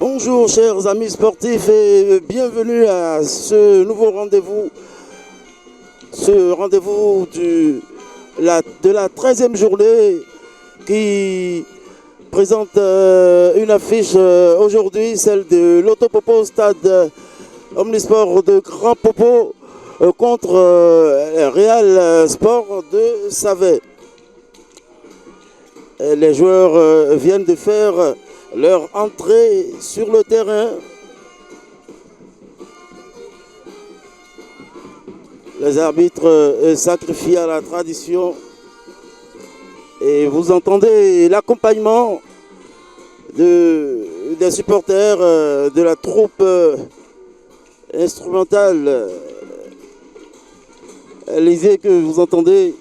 Bonjour chers amis sportifs et bienvenue à ce nouveau rendez-vous, de la 13e journée qui présente une affiche aujourd'hui, celle de l'Autopopo Stade Omnisport de Grand Popo contre Real Sport de Savet. Les joueurs viennent de faire leur entrée sur le terrain. Les arbitres sacrifient à la tradition. Et vous entendez l'accompagnement des supporters de la troupe instrumentale. Lisez que vous entendez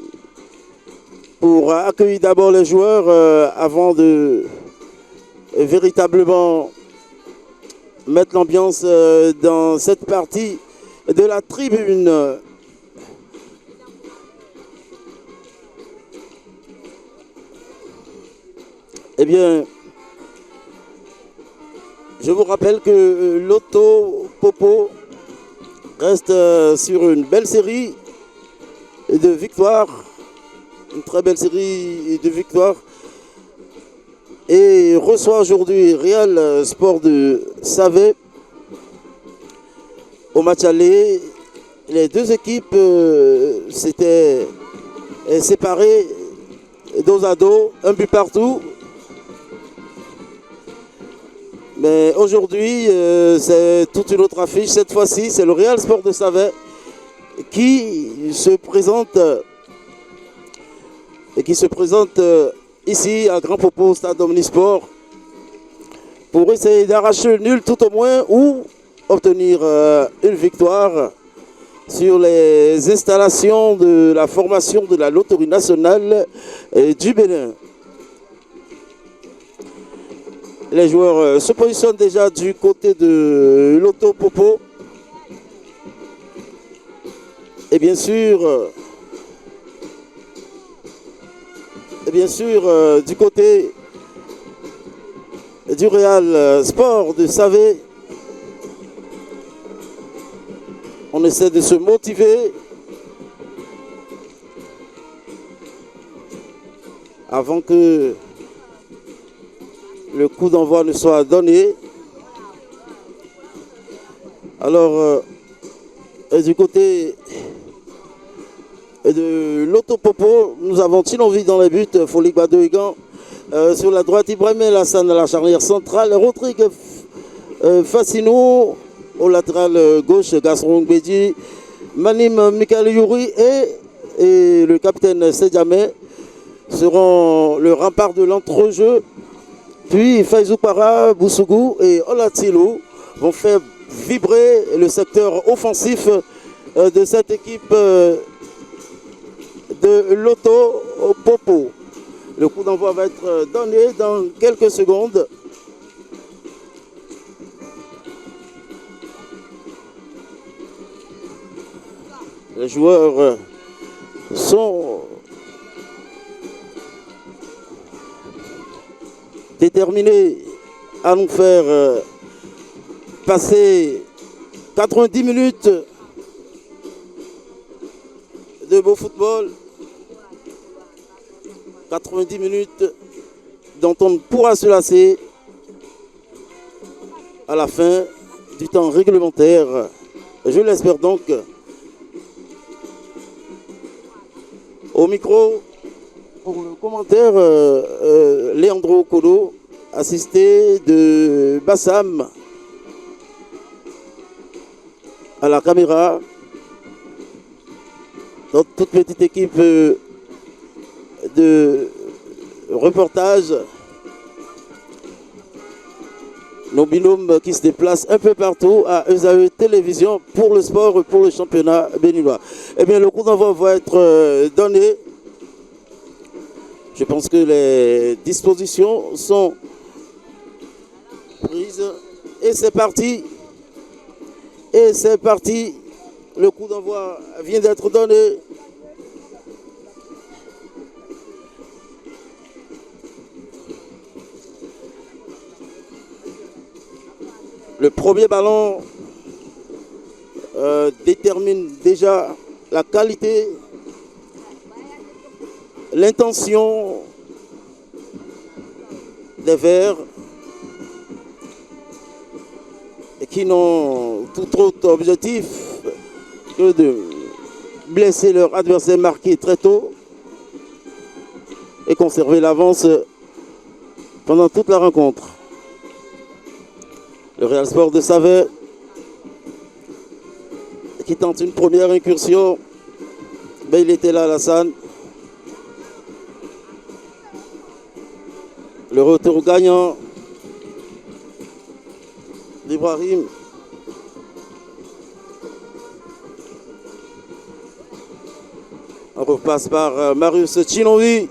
pour accueillir d'abord les joueurs avant de véritablement mettre l'ambiance dans cette partie de la tribune. Eh bien, je vous rappelle que l'Autopopo reste sur une belle série de victoires, une très belle série de victoires, et reçoit aujourd'hui Real Sport de Savet. Au match aller, les deux équipes s'étaient séparées dos à dos, un but partout. Mais aujourd'hui, c'est toute une autre affiche. Cette fois-ci, c'est le Real Sport de Savet qui se présente ici à Grand Popo, Stade Omnisport, pour essayer d'arracher le nul tout au moins ou obtenir une victoire sur les installations de la formation de la loterie nationale du Bénin. Les joueurs se positionnent déjà du côté de l'Autopopo. Et bien sûr, du côté du Real Sport de Savet, on essaie de se motiver avant que le coup d'envoi ne soit donné. Alors, du côté de l'Autopopo, nous avons Tilonvi dans les buts, Folik Badoigan. Sur la droite, Ibrahim Lassan à la charnière centrale, Rodrigue Fassino au latéral gauche, Gasron Bédi, Manim Mikhail Youri et le capitaine Sedjamé seront le rempart de l'entrejeu. Puis Faizou Para, Boussougou et Olatilou vont faire vibrer le secteur offensif de cette équipe de l'Autopopo. Le coup d'envoi va être donné dans quelques secondes. Les joueurs sont déterminés à nous faire passer 90 minutes de beau football. 90 minutes dont on ne pourra se lasser à la fin du temps réglementaire. Je l'espère donc. Au micro, pour le commentaire, Leandro Kodo, assisté de Bassam. À la caméra, notre toute petite équipe de reportage, nos binômes qui se déplacent un peu partout à ESAE Télévision pour le sport, pour le championnat béninois. Eh bien, le coup d'envoi va être donné. Je pense que les dispositions sont prises. Et c'est parti. Et c'est parti. Le coup d'envoi vient d'être donné. Le premier ballon détermine déjà la qualité, l'intention des Verts et qui n'ont tout autre objectif que de blesser leur adversaire marqué très tôt et conserver l'avance pendant toute la rencontre. Le Real Sport de Savait qui tente une première incursion. Ben, il était là, Alassane. Le retour gagnant d'Ibrahim. On repasse par Marius Chinoui.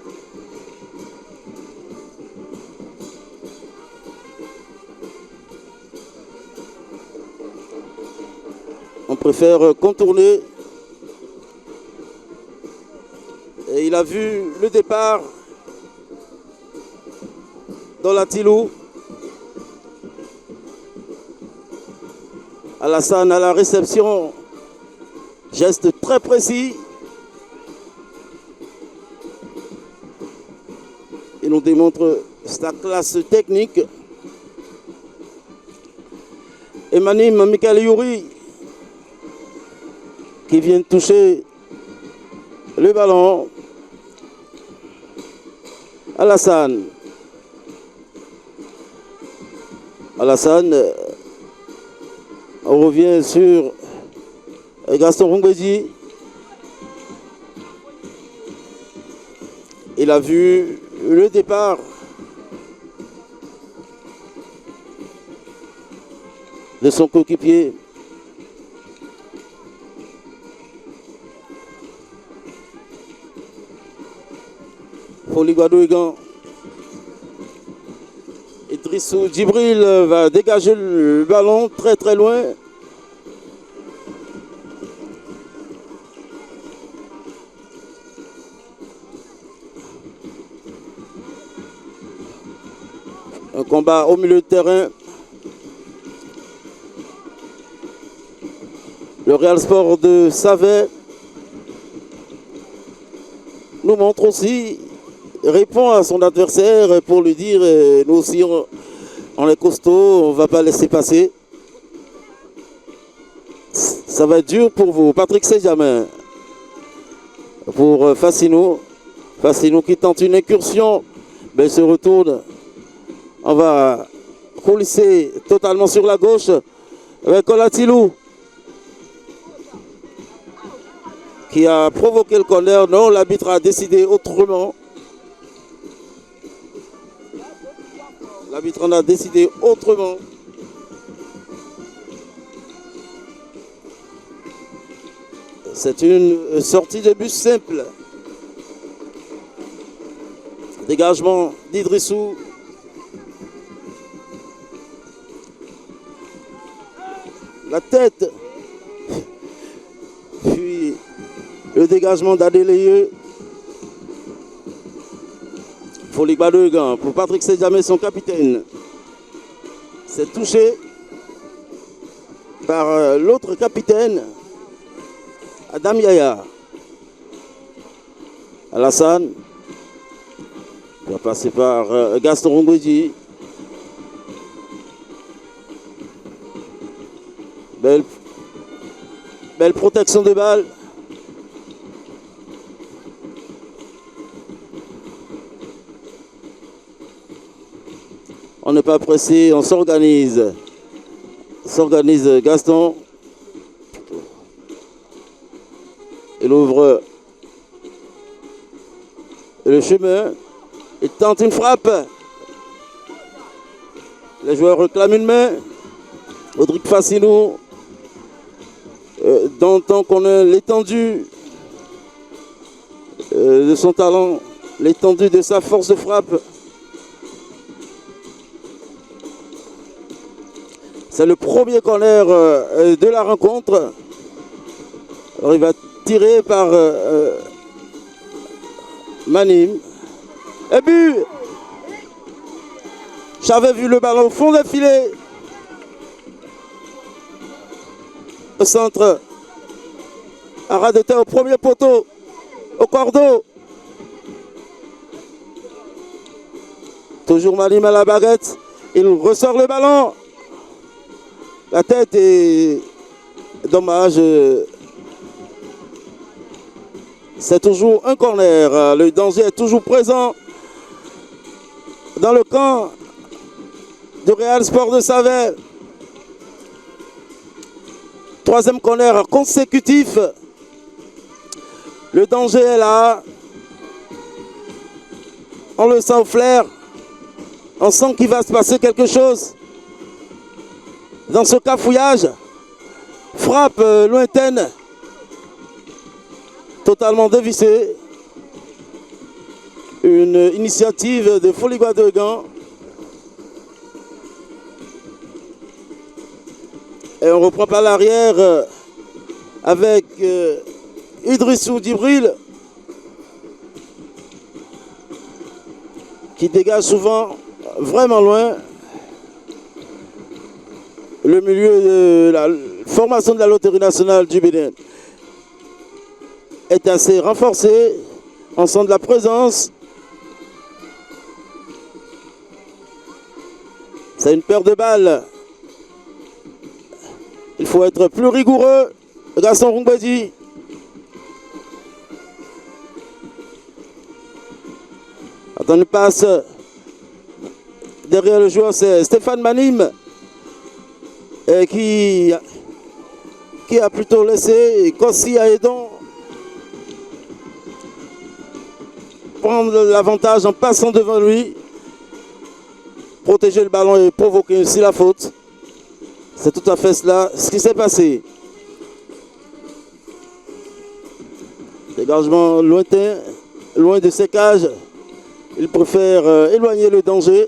On préfère contourner. Et il a vu le départ dans la Tilou. Alassane à la réception. Geste très précis. Il nous démontre sa classe technique. Emanim Michael Youri qui vient de toucher le ballon. Alassane. Alassane. On revient sur Gaston Rongbedi. Il a vu le départ de son coéquipier. Foligado-Egan. Idrissou Djibril va dégager le ballon très très loin. Un combat au milieu de terrain. Le Real Sport de Savait nous montre aussi, répond à son adversaire pour lui dire nous aussi on est costaud, on ne va pas laisser passer. Ça va être dur pour vous. Patrick Sejamin pour Fassino. Fassino qui tente une incursion, mais il se retourne. On va coulisser totalement sur la gauche avec Olatilou qui a provoqué le corner. Non, l'arbitre a décidé autrement. L'arbitre en a décidé autrement. C'est une sortie de bus simple. Dégagement d'Idrissou. La tête. Puis le dégagement d'Adélayeux. Foligado-Egan pour Patrick Sejamin, son capitaine. C'est touché par l'autre capitaine, Adam Yaya. Alassane va passer par Gaston Rongbedi. Belle protection de balle. On n'est pas pressé, on s'organise. S'organise Gaston. Il ouvre le chemin. Il tente une frappe. Les joueurs réclament une main. Audric Fassino. Tant qu'on a l'étendue de son talent, l'étendue de sa force de frappe. C'est le premier corner de la rencontre. Alors il va tirer par Manim. Et but! J'avais vu le ballon au fond des filets. Au centre. À ras de terre au premier poteau. Au cordeau. Toujours Manim à la baguette. Il ressort le ballon. La tête est dommage. C'est toujours un corner. Le danger est toujours présent dans le camp du Real Sport de Saverne. Troisième corner consécutif. Le danger est là. On le sent au flair. On sent qu'il va se passer quelque chose. Dans ce cafouillage, frappe lointaine, totalement dévissée. Une initiative de Folie Guadegan. Et on reprend par l'arrière avec Idrissou Djibril qui dégage souvent vraiment loin. Le milieu de la formation de la Loterie nationale du Bénin est assez renforcé. On sent de la présence. C'est une paire de balles. Il faut être plus rigoureux. Gaston Rungbedi. Attends une passe. Derrière le joueur, c'est Stéphane Manim. Qui a plutôt laissé Kossi Aedon prendre l'avantage en passant devant lui, protéger le ballon et provoquer aussi la faute. C'est tout à fait cela, ce qui s'est passé. Dégagement lointain, loin de ses cages. Il préfère éloigner le danger.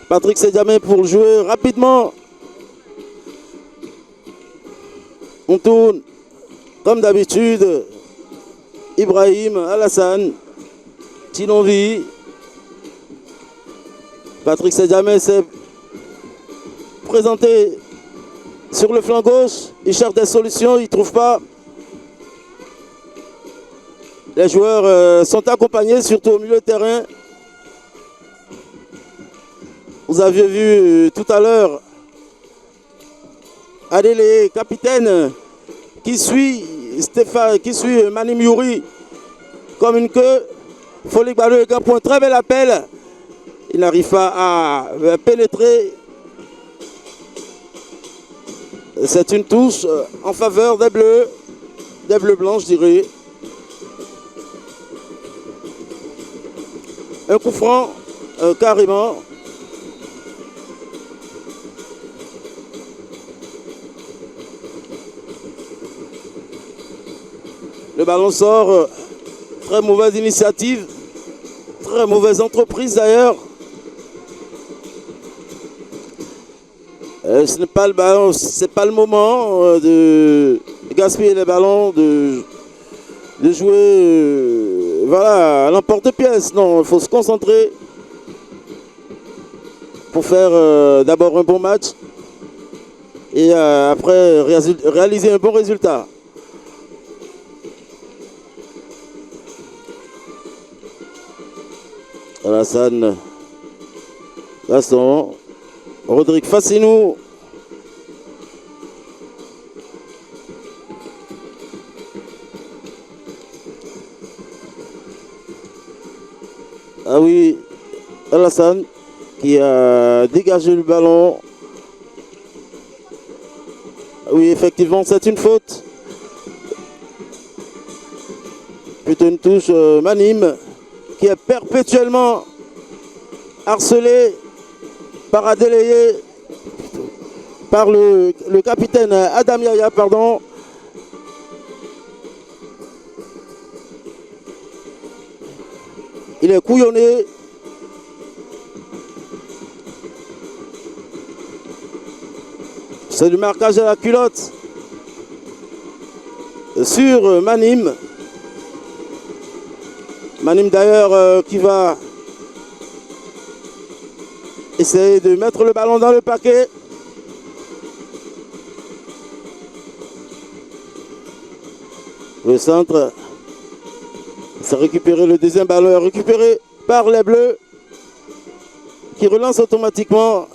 Patrick Sedjamé pour jouer rapidement. On tourne comme d'habitude. Ibrahim, Alassane, Tinonvi. Patrick Sedjamé s'est présenté sur le flanc gauche. Il cherche des solutions, il ne trouve pas. Les joueurs sont accompagnés, surtout au milieu de terrain. Vous aviez vu tout à l'heure Adélé, capitaine, qui suit Manim Youri comme une queue. Folie Guadeloupe pour un très bel appel. Il n'arrive pas à pénétrer. C'est une touche en faveur des Bleus blancs, je dirais. Un coup franc, carrément. Le ballon sort, très mauvaise initiative, très mauvaise entreprise d'ailleurs. Ce n'est pas le ballon, c'est pas le moment de gaspiller les ballons, de jouer voilà, à l'emporte-pièce. Non, il faut se concentrer pour faire d'abord un bon match et après réaliser un bon résultat. Alassane, Gaston, Rodrigue Fassinou. Ah oui, Alassane qui a dégagé le ballon. Oui, effectivement, c'est une faute. Plutôt une touche Manim, qui est perpétuellement harcelé par Adélayé, par le capitaine Adam Yaya, pardon. Il est couillonné. C'est du marquage à la culotte sur Manim. Manim d'ailleurs qui va essaye de mettre le ballon dans le paquet. Le centre. C'est récupéré, le deuxième ballon est récupéré par les Bleus qui relancent automatiquement.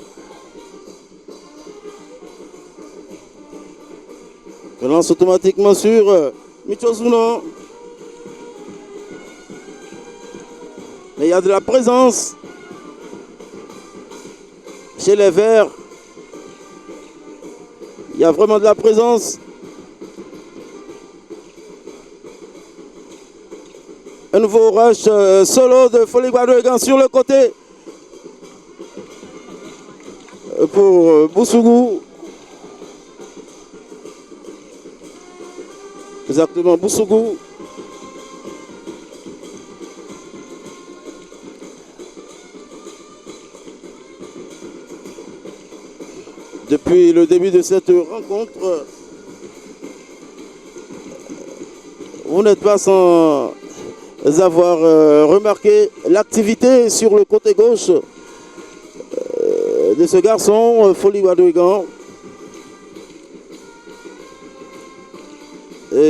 Relance automatiquement sur Michozuno. Mais il y a de la présence chez les Verts. Il y a vraiment de la présence. Un nouveau rush solo de Folie Guadeloupe sur le côté pour Boussougou. Exactement, Boussougou. Depuis le début de cette rencontre, vous n'êtes pas sans avoir remarqué l'activité sur le côté gauche de ce garçon, Folie Guadeloupe,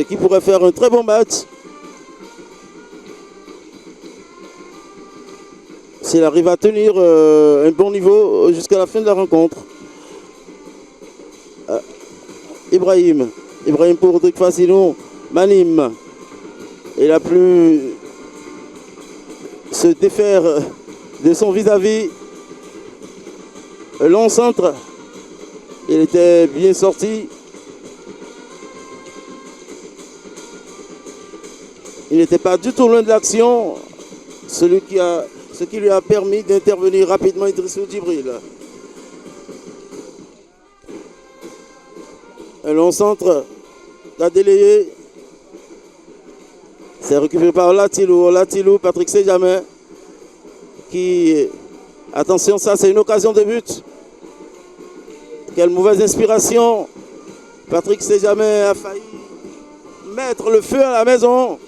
qui pourrait faire un très bon match s'il arrive à tenir un bon niveau jusqu'à la fin de la rencontre. Ibrahim pour Drick Fassino, Manim. Il a pu se défaire de son vis-à-vis. Long centre. Il était bien sorti. Il n'était pas du tout loin de l'action. Ce qui lui a permis d'intervenir rapidement Idrissou Djibril. Un long centre a délayé. C'est récupéré par Latilou, Patrick Sejamin. Qui, attention, ça c'est une occasion de but. Quelle mauvaise inspiration. Patrick Sejamin a failli mettre le feu à la maison.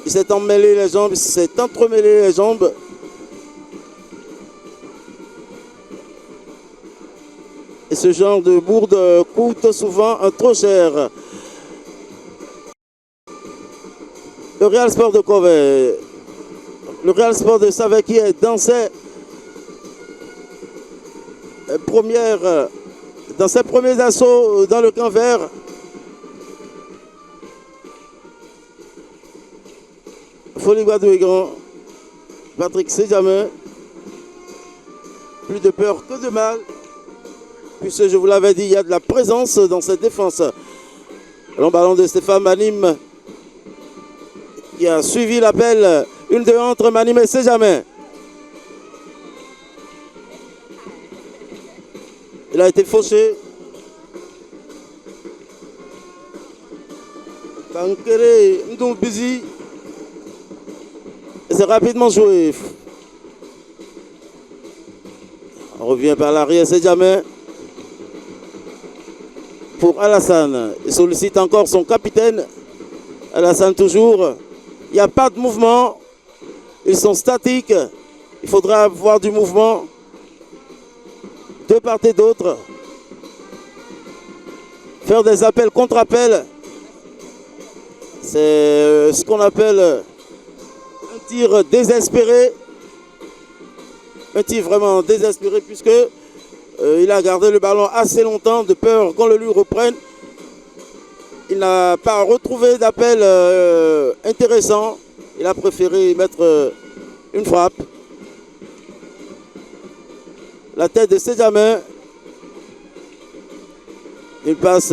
Il s'est emmêlé les jambes, il s'est entremêlé les jambes. Et ce genre de bourde coûte souvent trop cher. Le Real Sport de Covey, le Real Sport de Savaie qui est dans ses premiers assauts dans le camp vert. Folie Guadeloupe, Patrick Sejamin. Plus de peur que de mal. Puisque je vous l'avais dit, il y a de la présence dans cette défense. Long ballon de Stéphane Manim qui a suivi l'appel. 1-2 entre Manim et Sejamin. Il a été fauché. Kankere Ndoubizi. C'est rapidement joué. On revient par l'arrière, Sejamin. Pour Alassane. Il sollicite encore son capitaine. Alassane toujours. Il n'y a pas de mouvement. Ils sont statiques. Il faudra avoir du mouvement de part et d'autre. Faire des appels contre appels. C'est ce qu'on appelle un tir désespéré. Un tir vraiment désespéré puisque il a gardé le ballon assez longtemps de peur qu'on le lui reprenne. Il n'a pas retrouvé d'appel intéressant. Il a préféré mettre une frappe. La tête de Sejamin. Il passe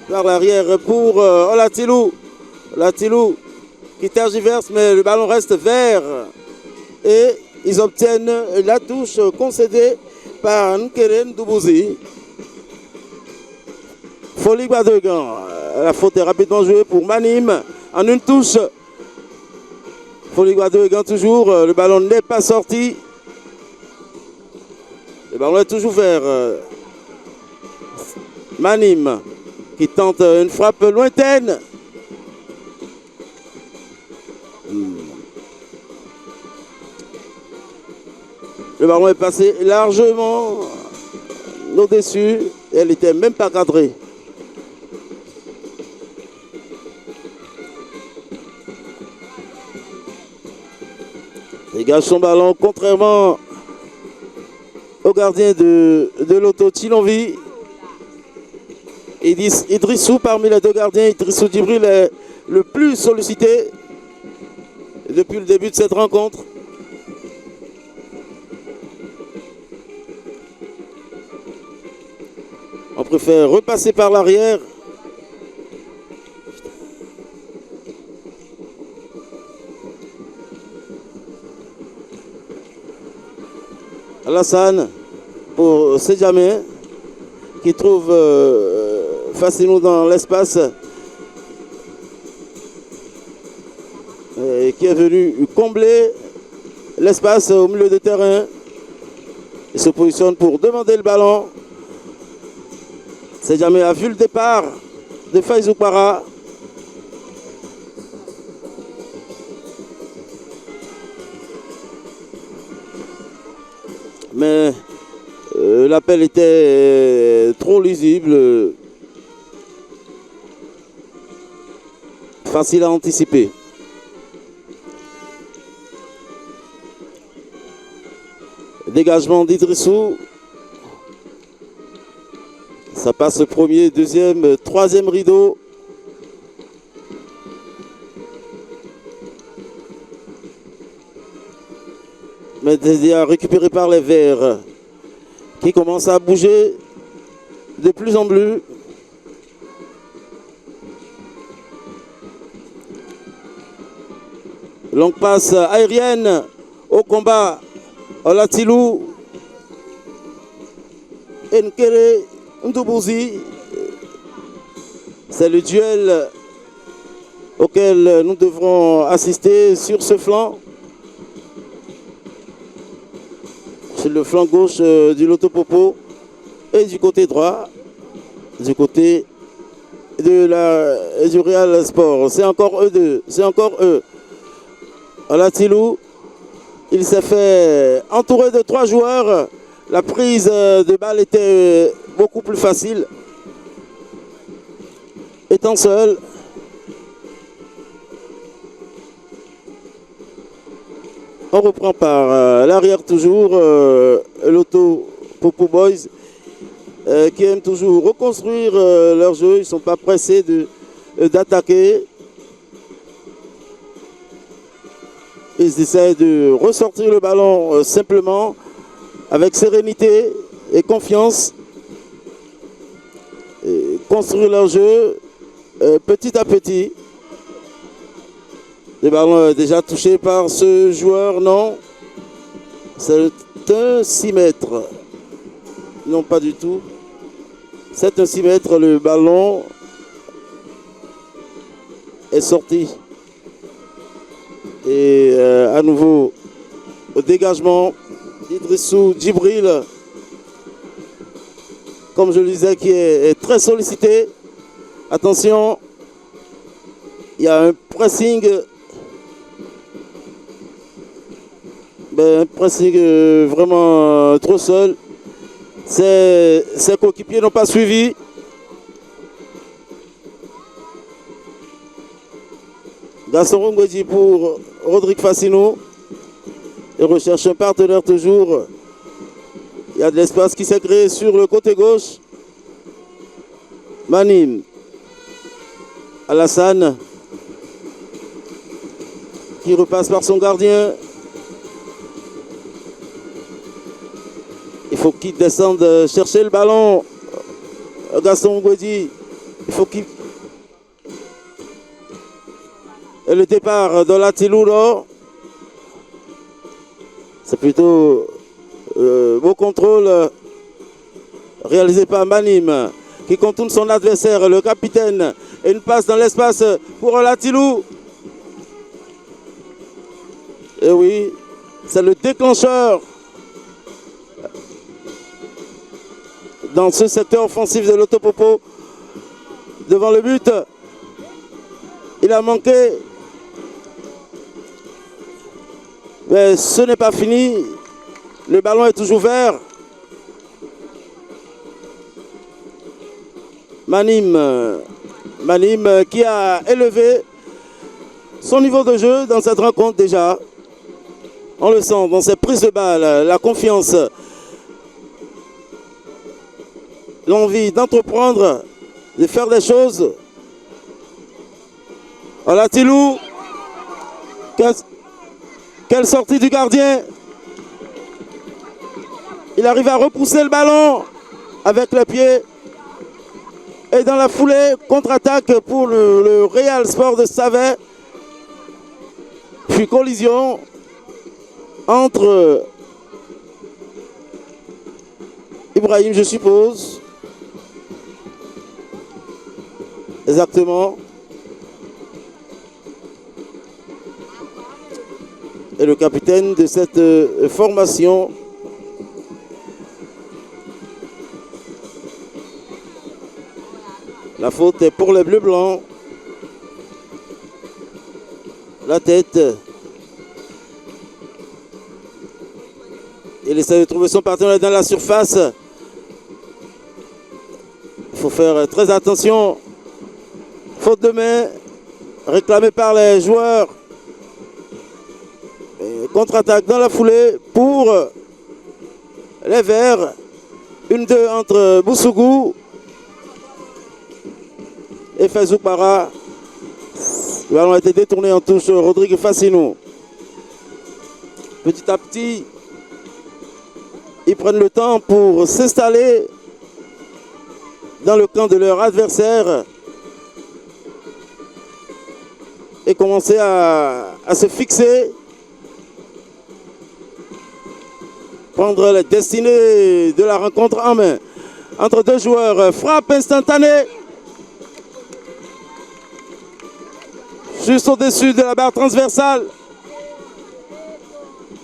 par l'arrière pour Latilou. Latilou qui tergiverse, mais le ballon reste vert. Et ils obtiennent la touche concédée par Nkeren Ndoubizi. Folie Guadeloupe. La faute est rapidement jouée pour Manim en une touche. Folie Guadeloupe toujours. Le ballon n'est pas sorti. Le ballon est toujours vert. Manim qui tente une frappe lointaine. Le ballon est passé largement au-dessus. Elle n'était même pas cadrée. Dégage son ballon, contrairement au gardien de l'Auto Chilonvi. Idrissou, parmi les deux gardiens, Idrissou Djibril est le plus sollicité depuis le début de cette rencontre. On préfère repasser par l'arrière. Alassane pour Sedjamé qui trouve Fassinou dans l'espace et qui est venu combler l'espace au milieu de terrain. Il se positionne pour demander le ballon. Sedjamé a vu le départ de Faizou Para. Mais l'appel était trop lisible, facile à anticiper. Dégagement d'Idrissou. Ça passe premier, deuxième, troisième rideau. Mais déjà récupéré par les Verts qui commencent à bouger de plus en plus. Longue passe aérienne au combat. Olatilou, Nkere Ndoubuzi. C'est le duel auquel nous devrons assister sur ce flanc. Sur le flanc gauche du Loto Popo et du côté droit, du côté du Real Sport. C'est encore eux deux, c'est encore eux. Olatilou, il s'est fait entourer de 3 joueurs. La prise de balle était beaucoup plus facile. Étant seul. On reprend par l'arrière toujours, l'Auto Popo Boys, qui aiment toujours reconstruire leur jeu. Ils ne sont pas pressés d'attaquer. Ils essaient de ressortir le ballon simplement, avec sérénité et confiance. Et construire leur jeu petit à petit. Le ballon est déjà touché par ce joueur, non. C'est un 6 mètres. Non, pas du tout. C'est un 6 mètres, le ballon est sorti. Et à nouveau, au dégagement d'Idrissou Djibril, comme je le disais, qui est très sollicité. Attention, il y a un pressing. Un pressing vraiment trop seul. Ses coéquipiers n'ont pas suivi. Gaston Rongwedi pour Rodrigue Fassinou. Il recherche un partenaire toujours. Il y a de l'espace qui s'est créé sur le côté gauche. Manim. Alassane. Qui repasse par son gardien. Il faut qu'il descende chercher le ballon. Gaston Ngwedi. Il faut qu'il... Et le départ de Olatilou, c'est plutôt beau contrôle réalisé par Manim, qui contourne son adversaire, le capitaine. Et une passe dans l'espace pour Olatilou. Et oui, c'est le déclencheur dans ce secteur offensif de l'Auto Popo. Devant le but, il a manqué. Mais ce n'est pas fini. Le ballon est toujours vert. Manim qui a élevé son niveau de jeu dans cette rencontre déjà. On le sent dans ses prises de balle, la confiance, l'envie d'entreprendre, de faire des choses. Voilà Tilou. Quelle sortie du gardien. Il arrive à repousser le ballon avec le pied. Et dans la foulée, contre-attaque pour le Real Sport de Savet. Puis collision entre Ibrahim, je suppose. Exactement. Et le capitaine de cette formation. La faute est pour les Bleus-Blancs. La tête. Il essaie de trouver son partenaire dans la surface. Il faut faire très attention. Faute de main réclamée par les joueurs. Contre-attaque dans la foulée pour les Verts. 1-2 entre Boussougou et Faizoukbara. Le ballon a été détourné en touche. Rodrigue Fassinou. Petit à petit, ils prennent le temps pour s'installer dans le camp de leur adversaire et commencer à se fixer, prendre la destinée de la rencontre en main. Entre deux joueurs, frappe instantanée. Juste au-dessus de la barre transversale.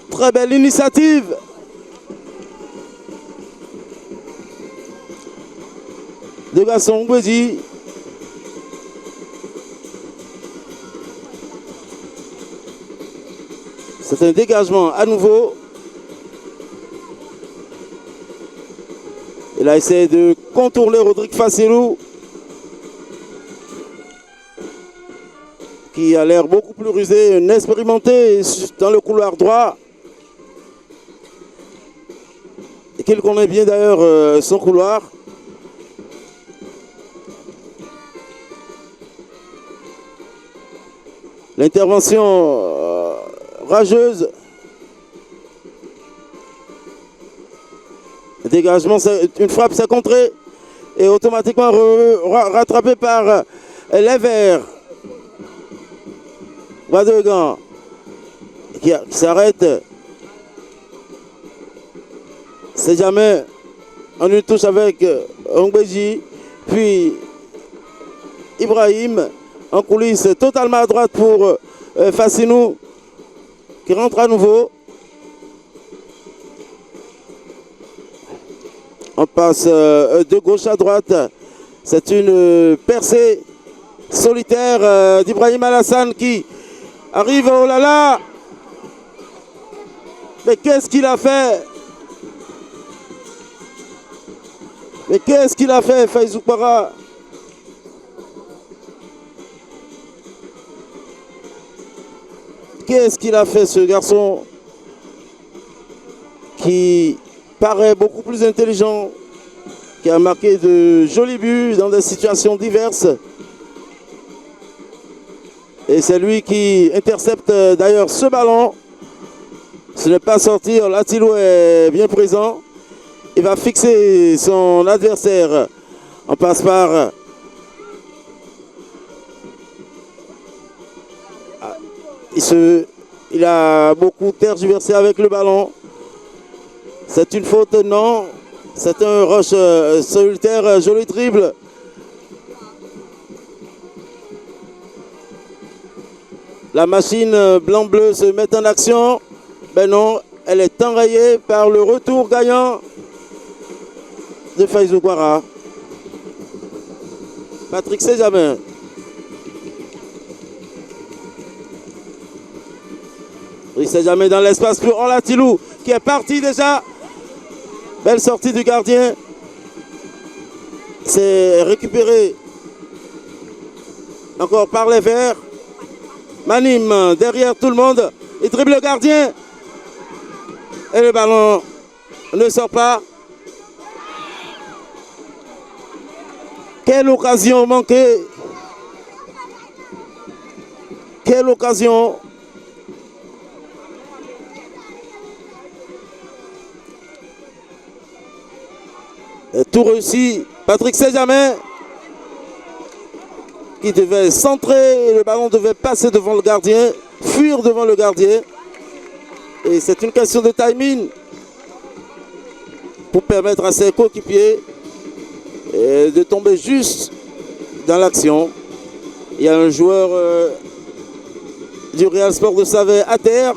Très belle initiative. De Gaston Ngwedi. C'est un dégagement à nouveau. Il a essayé de contourner Rodrigue Fassinou, qui a l'air beaucoup plus rusé, inexpérimenté dans le couloir droit. Et qu'il connaît bien d'ailleurs son couloir. L'intervention rageuse. Dégagement, une frappe, c'est contré. Et automatiquement rattrapé par les Verts. Wadegan qui s'arrête. C'est jamais en une touche avec Ongbeji. Puis Ibrahim en coulisses totalement à droite pour Fassinou qui rentre à nouveau. On passe de gauche à droite. C'est une percée solitaire d'Ibrahim Alassane qui arrive. Oh là là! Mais qu'est-ce qu'il a fait? Mais qu'est-ce qu'il a fait, Faizoukbara? Qu'est-ce qu'il a fait, ce garçon qui paraît beaucoup plus intelligent, qui a marqué de jolis buts dans des situations diverses. Et c'est lui qui intercepte d'ailleurs ce ballon. Ce n'est pas sortir, Latilou est bien présent. Il va fixer son adversaire. On passe par... Il a beaucoup tergiversé avec le ballon. C'est une faute, non. C'est un rush solitaire, joli dribble. La machine blanc-bleu se met en action. Ben non, elle est enrayée par le retour gagnant de Faizoukbara. Patrick Sejamin. Il sait jamais dans l'espace pour Olatilou qui est parti déjà. Belle sortie du gardien. C'est récupéré encore par les Verts. Manim derrière tout le monde. Il dribble le gardien. Et le ballon ne sort pas. Quelle occasion manquée. Quelle occasion. Et tout réussi. Patrick Sejame qui devait centrer. Le ballon devait passer devant le gardien. Fuir devant le gardien. Et c'est une question de timing pour permettre à ses coéquipiers de tomber juste dans l'action. Il y a un joueur du Real Sport de Save à terre.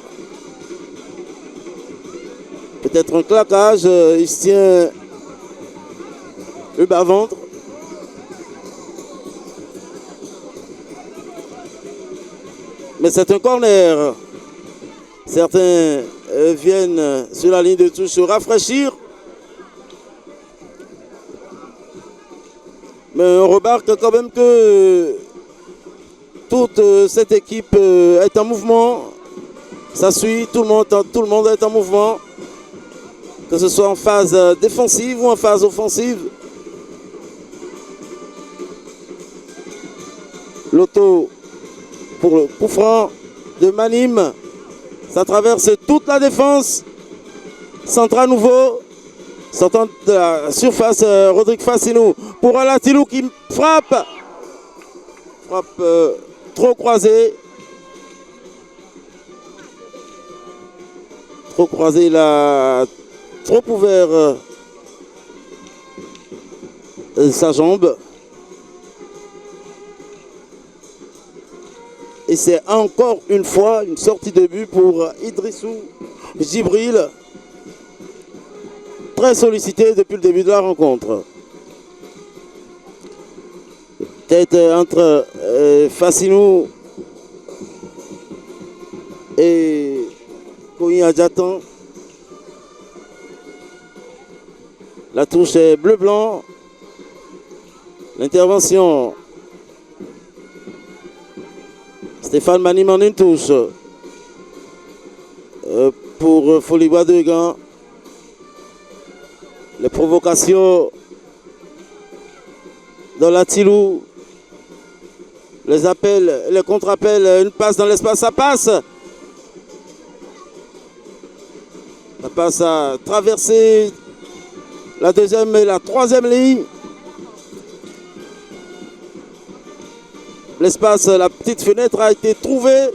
Peut-être un claquage. Il se tient le bas-ventre. Mais c'est un corner. Certains viennent sur la ligne de touche se rafraîchir. Mais on remarque quand même que toute cette équipe est en mouvement. Ça suit, tout le monde est en mouvement. Que ce soit en phase défensive ou en phase offensive. L'auto pour le coup franc de Manim. Ça traverse toute la défense. Centre à nouveau. Sortant de la surface, Rodrigue Fassinou pour Olatilou qui frappe. Frappe trop croisée. Trop croisée, il a trop ouvert sa jambe. Et c'est encore une fois une sortie de but pour Idrissou Djibril. Très sollicité depuis le début de la rencontre. Tête entre Fassinou et Koyi Adjatan. La touche est bleu-blanc. L'intervention. Stéphane Manim en une touche. Pour Folibois de Gand. Les provocations d'Olatilou. Les appels, les contre-appels, une passe dans l'espace, ça passe. La passe a traversé la deuxième et la troisième ligne. L'espace, la petite fenêtre a été trouvée.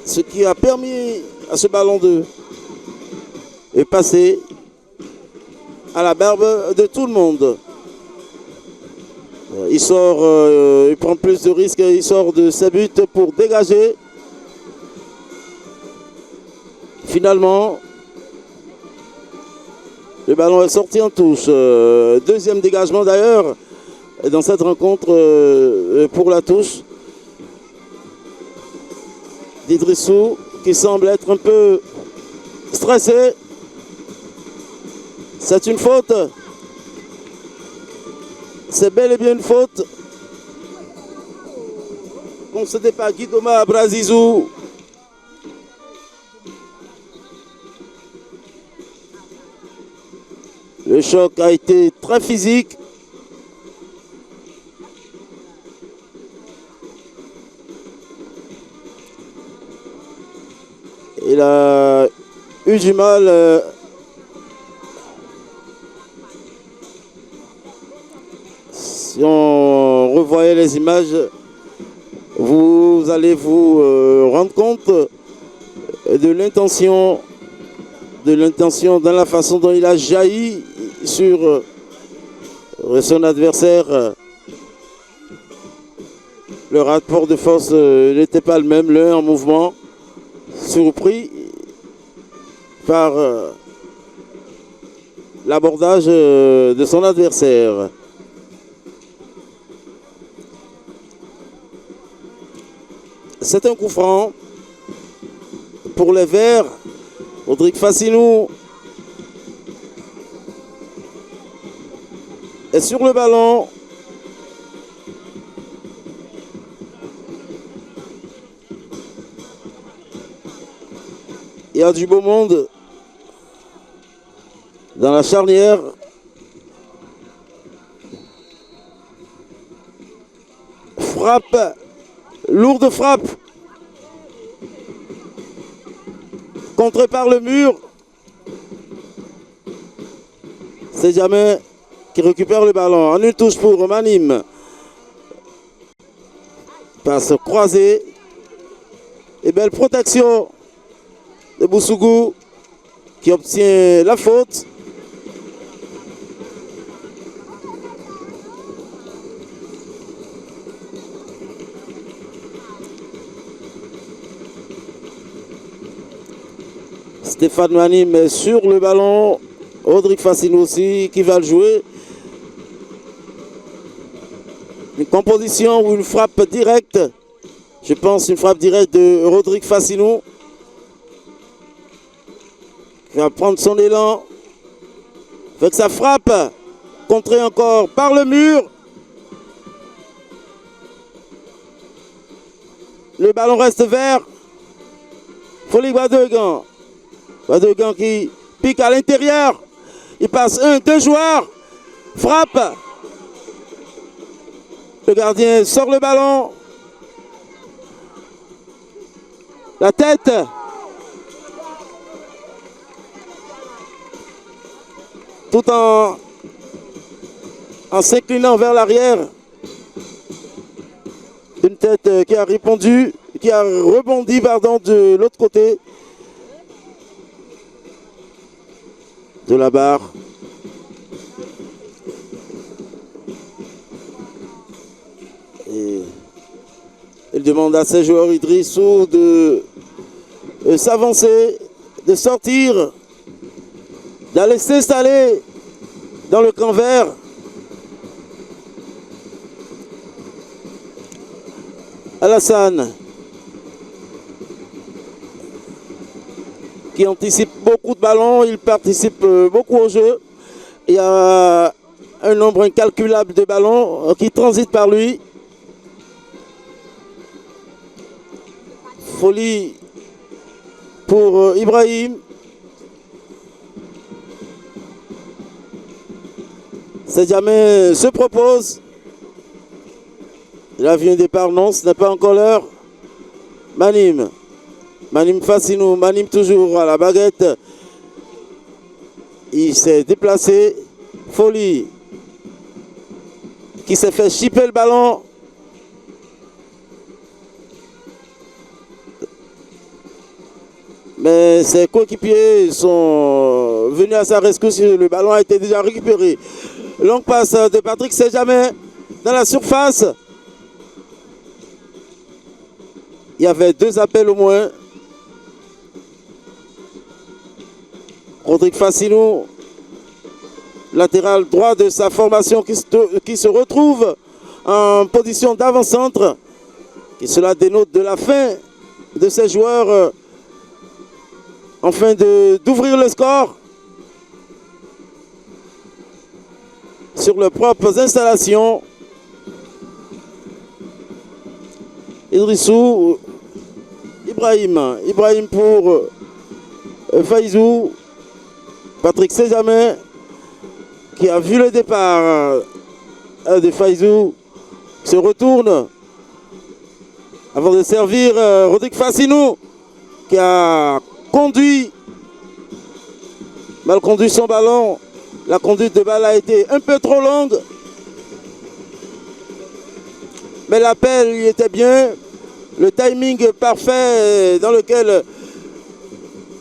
Ce qui a permis à ce ballon de passer à la barbe de tout le monde. Il sort, il prend plus de risques, il sort de ses buts pour dégager. Finalement, le ballon est sorti en touche. Deuxième dégagement d'ailleurs dans cette rencontre pour la touche d'Idrissou qui semble être un peu stressé. C'est une faute. C'est bel et bien une faute. Concédée par Guidoma Brazizou. Le choc a été très physique. Il a eu du mal si on revoyait les images, vous allez vous rendre compte de l'intention dans la façon dont il a jailli sur son adversaire. Le rapport de force n'était pas le même, l'un en mouvement, surpris par l'abordage de son adversaire. C'est un coup franc pour les Verts. Rodrigue Fassinou est sur le ballon. Il y a du beau monde dans la charnière. Frappe, lourde frappe. Contré par le mur. C'est Jamais qui récupère le ballon. En une touche pour Manim. Passe croisée. Et belle protection de Boussougou qui obtient la faute. Stéphane Manim est sur le ballon. Rodrigue Fassinou aussi qui va le jouer. Une composition ou une frappe directe. Je pense une frappe directe de Rodrigue Fassinou. Qui va prendre son élan. Avec sa frappe. Contrée encore par le mur. Le ballon reste vert. Folie Guadegan. Guadegan qui pique à l'intérieur. Il passe deux joueurs. Frappe. Le gardien sort le ballon. La tête. Tout en s'inclinant vers l'arrière. Une tête qui a rebondi de l'autre côté de la barre. Et il demande à ses joueurs Idrissou de s'avancer, de sortir, d'aller s'installer dans le camp vert. Alassane qui anticipe beaucoup de ballons, il participe beaucoup au jeu. Il y a un nombre incalculable de ballons qui transitent par lui. Folie pour Ibrahim. C'est Jamais se propose. Il a vu un départ, non, ce n'est pas encore l'heure. Manim. Manim Fassinou, Manim toujours à la baguette. Il s'est déplacé. Folie. Qui s'est fait chipper le ballon. Mais ses coéquipiers sont venus à sa rescousse. Le ballon a été déjà récupéré. Longue passe de Patrick C'est Jamais dans la surface. Il y avait deux appels au moins. Rodrigue Fassinou, latéral droit de sa formation qui se retrouve en position d'avant-centre. Et cela dénote de la fin de ces joueurs afin d'ouvrir le score sur leurs propres installations. Idrissou, Ibrahim pour Faizou, Patrick C'est Jamais qui a vu le départ de Faizou se retourne avant de servir Rodrigue Fassinou qui a mal conduit son ballon. La conduite de balle a été un peu trop longue. Mais l'appel, il était bien. Le timing parfait dans lequel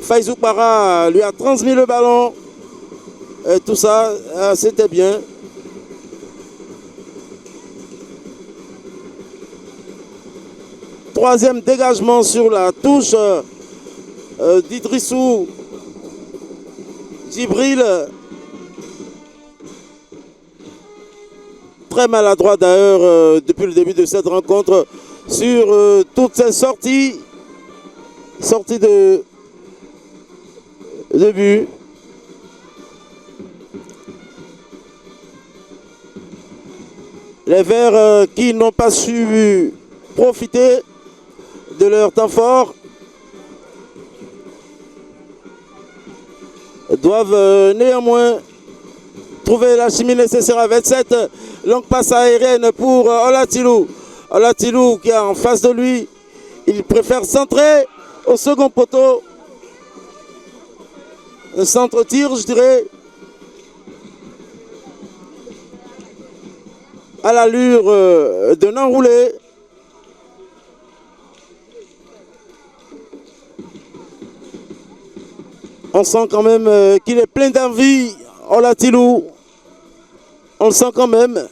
Faizou Para lui a transmis le ballon. Et tout ça, c'était bien. Troisième dégagement sur la touche d'Idrissou Djibril. Très maladroit d'ailleurs depuis le début de cette rencontre sur toutes ces sorties de de but. Les Verts qui n'ont pas su profiter de leur temps fort doivent néanmoins trouver la chimie nécessaire à 27. Longue passe aérienne pour Olatilou. Olatilou qui est en face de lui. Il préfère centrer au second poteau. Un centre-tir, je dirais, à l'allure d'un enroulé. On sent quand même qu'il est plein d'envie, Olatilou. On le sent quand même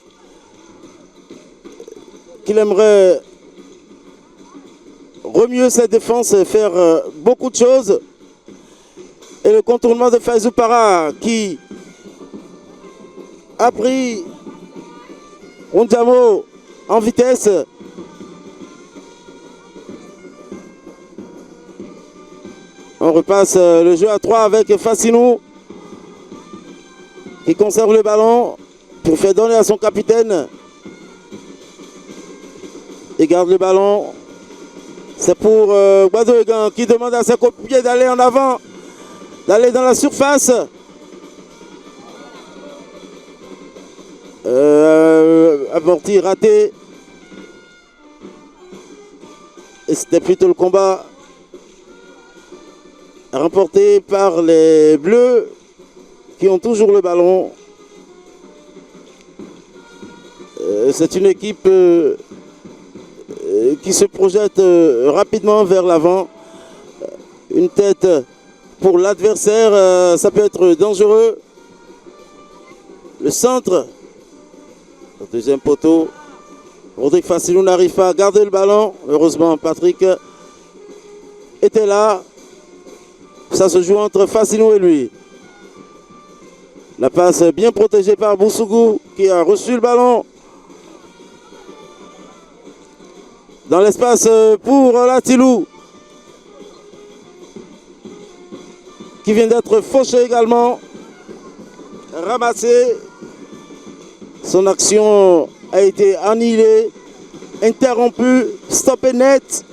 qu'il aimerait remuer sa défense et faire beaucoup de choses. Et le contournement de Faizou Para qui a pris Ondjamo en vitesse. On repasse le jeu à 3 avec Fassinou qui conserve le ballon pour faire donner à son capitaine. Il garde le ballon. C'est pour Guadoegan qui demande à ses coéquipiers d'aller en avant, d'aller dans la surface. Amorti raté. Et c'était plutôt le combat remporté par les Bleus qui ont toujours le ballon. C'est une équipe qui se projette rapidement vers l'avant. Une tête pour l'adversaire, ça peut être dangereux. Le centre, le deuxième poteau. Rodrigue Fassinou n'arrive pas à garder le ballon. Heureusement, Patrick était là. Ça se joue entre Fassinou et lui. La passe bien protégée par Boussougou qui a reçu le ballon. Dans l'espace pour Olatilou qui vient d'être fauché également. Ramassé. Son action a été annihilée, interrompue, stoppée net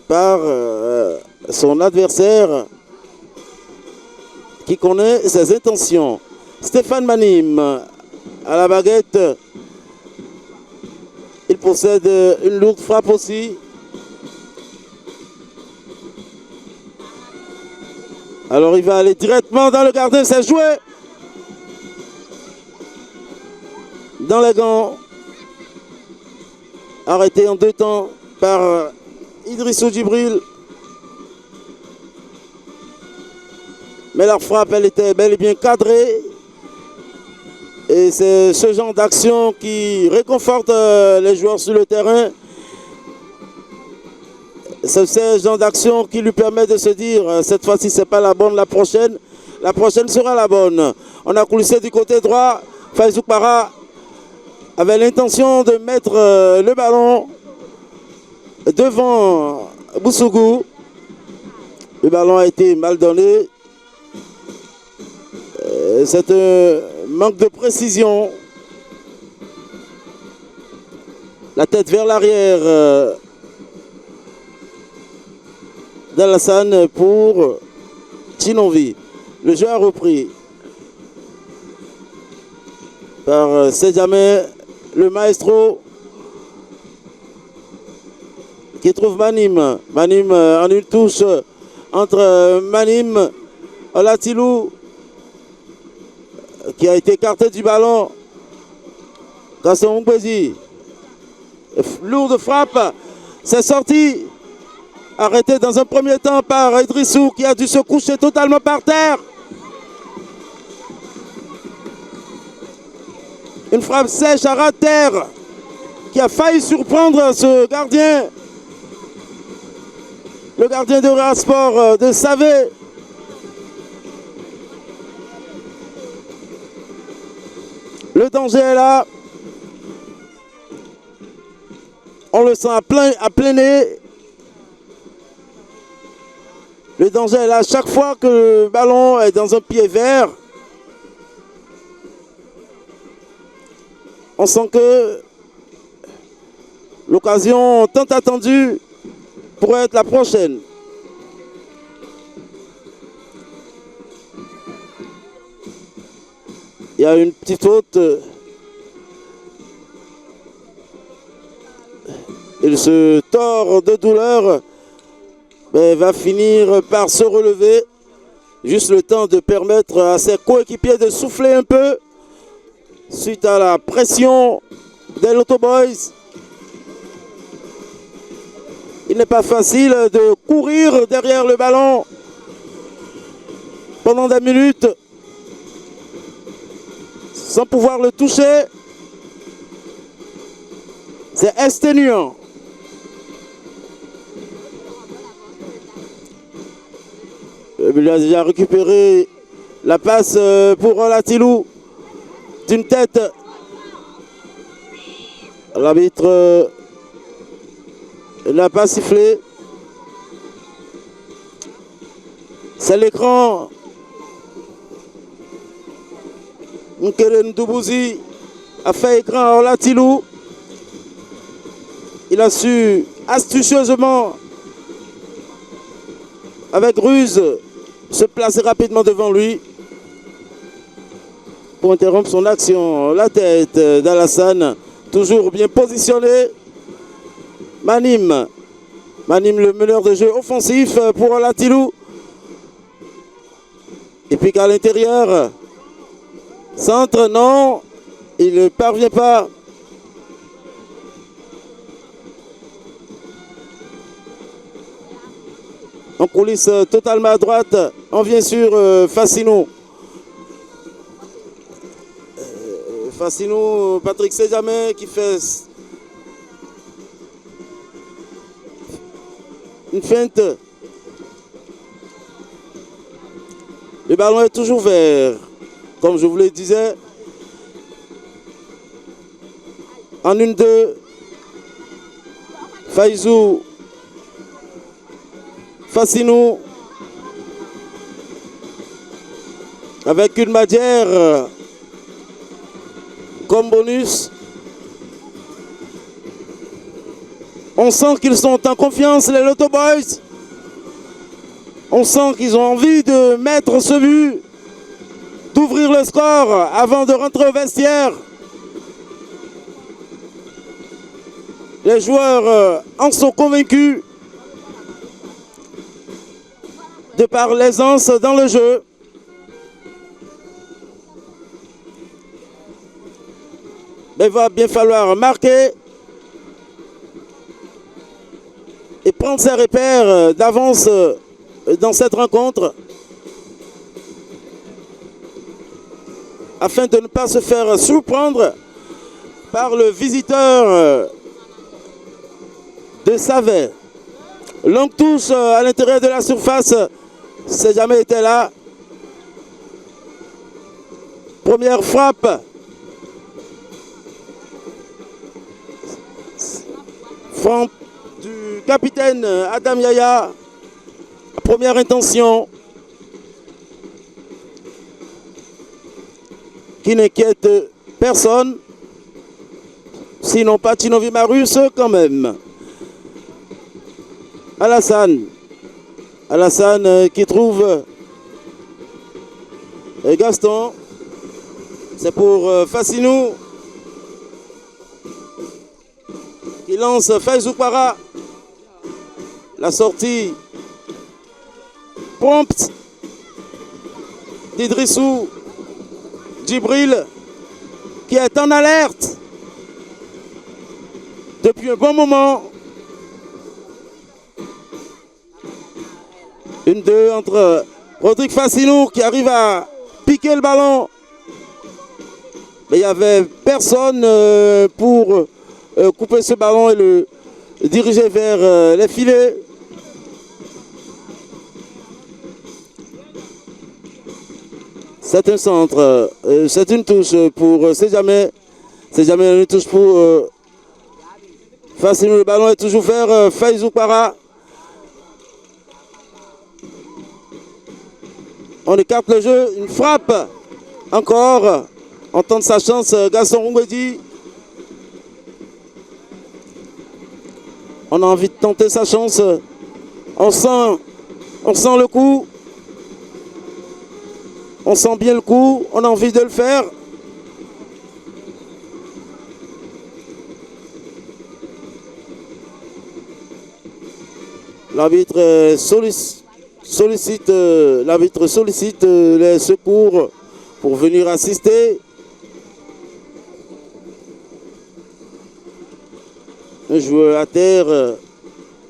par son adversaire qui connaît ses intentions. Stéphane Manim à la baguette. Il possède une lourde frappe aussi. Alors il va aller directement dans le gardien, c'est joué. Dans les gants. Arrêté en deux temps par Idrissou Djibril. Mais leur frappe, elle était bel et bien cadrée. Et c'est ce genre d'action qui réconforte les joueurs sur le terrain. C'est ce genre d'action qui lui permet de se dire cette fois-ci c'est pas la bonne, la prochaine sera la bonne. On a coulissé du côté droit. Faizou Para avait l'intention de mettre le ballon devant Boussougou. Le ballon a été mal donné. C'est un manque de précision. La tête vers l'arrière d'Alassane pour Chinonvi. Le jeu a repris par Sedjamé, le maestro qui trouve Manim. Manim en une touche entre Manim, Olatilou qui a été écarté du ballon. Gaston Mbezi. Lourde frappe. C'est sorti. Arrêté dans un premier temps par Idrissou qui a dû se coucher totalement par terre. Une frappe sèche à ras de terre qui a failli surprendre ce gardien. Le gardien de Real Sport de Savé. Le danger est là. On le sent à plein nez. Le danger est là. Chaque fois que le ballon est dans un pied vert, on sent que l'occasion tant attendue pourrait être la prochaine. Il y a une petite faute. Il se tord de douleur, mais va finir par se relever. Juste le temps de permettre à ses coéquipiers de souffler un peu suite à la pression des Loto Boys. Il n'est pas facile de courir derrière le ballon pendant des minutes sans pouvoir le toucher. C'est exténuant. Il a déjà récupéré la passe pour Olatilou d'une tête. L'arbitre n'a pas sifflé. C'est l'écran. Nkeren Doubouzi a fait écran à Olatilou. Il a su astucieusement, avec ruse, se placer rapidement devant lui pour interrompre son action. La tête d'Alassane, toujours bien positionné. Manim, le meneur de jeu offensif pour Olatilou. Et puis qu'à l'intérieur, centre, non, il ne parvient pas. En coulisses totalement à droite, on vient sur Fassino. Fassino, Patrick Sejame qui fait une feinte. Le ballon est toujours vert, comme je vous le disais. En 1-2, Faizou, Fassino, avec une Madière comme bonus. On sent qu'ils sont en confiance, les Loto Boys. On sent qu'ils ont envie de mettre ce but, d'ouvrir le score avant de rentrer au vestiaire. Les joueurs en sont convaincus de par l'aisance dans le jeu. Mais il va bien falloir marquer et prendre ses repères d'avance dans cette rencontre afin de ne pas se faire surprendre par le visiteur de Savet. Longue touche à l'intérieur de la surface, c'est jamais été là. Première frappe. Frappe du capitaine Adam Yaya. Première intention qui n'inquiète personne, sinon Patinovi Marus quand même. Alassane qui trouve Gaston, c'est pour Fassinou qui lance Faizou Para. La sortie prompte d'Idrissou Djibril qui est en alerte depuis un bon moment. 1-2 entre Rodrigue Fassinou qui arrive à piquer le ballon. Mais il n'y avait personne pour couper ce ballon et le diriger vers les filets. C'est un centre, c'est une touche pour Sejame. Sejame une touche pour Fassinou. Le ballon est toujours vers Faizou Para. On écarte le jeu, une frappe. Encore. On tente sa chance, Gaston Rungwedi. On a envie de tenter sa chance. On sent le coup. On sent bien le coup. On a envie de le faire. L'arbitre sollicite les secours pour venir assister. Un joueur à terre,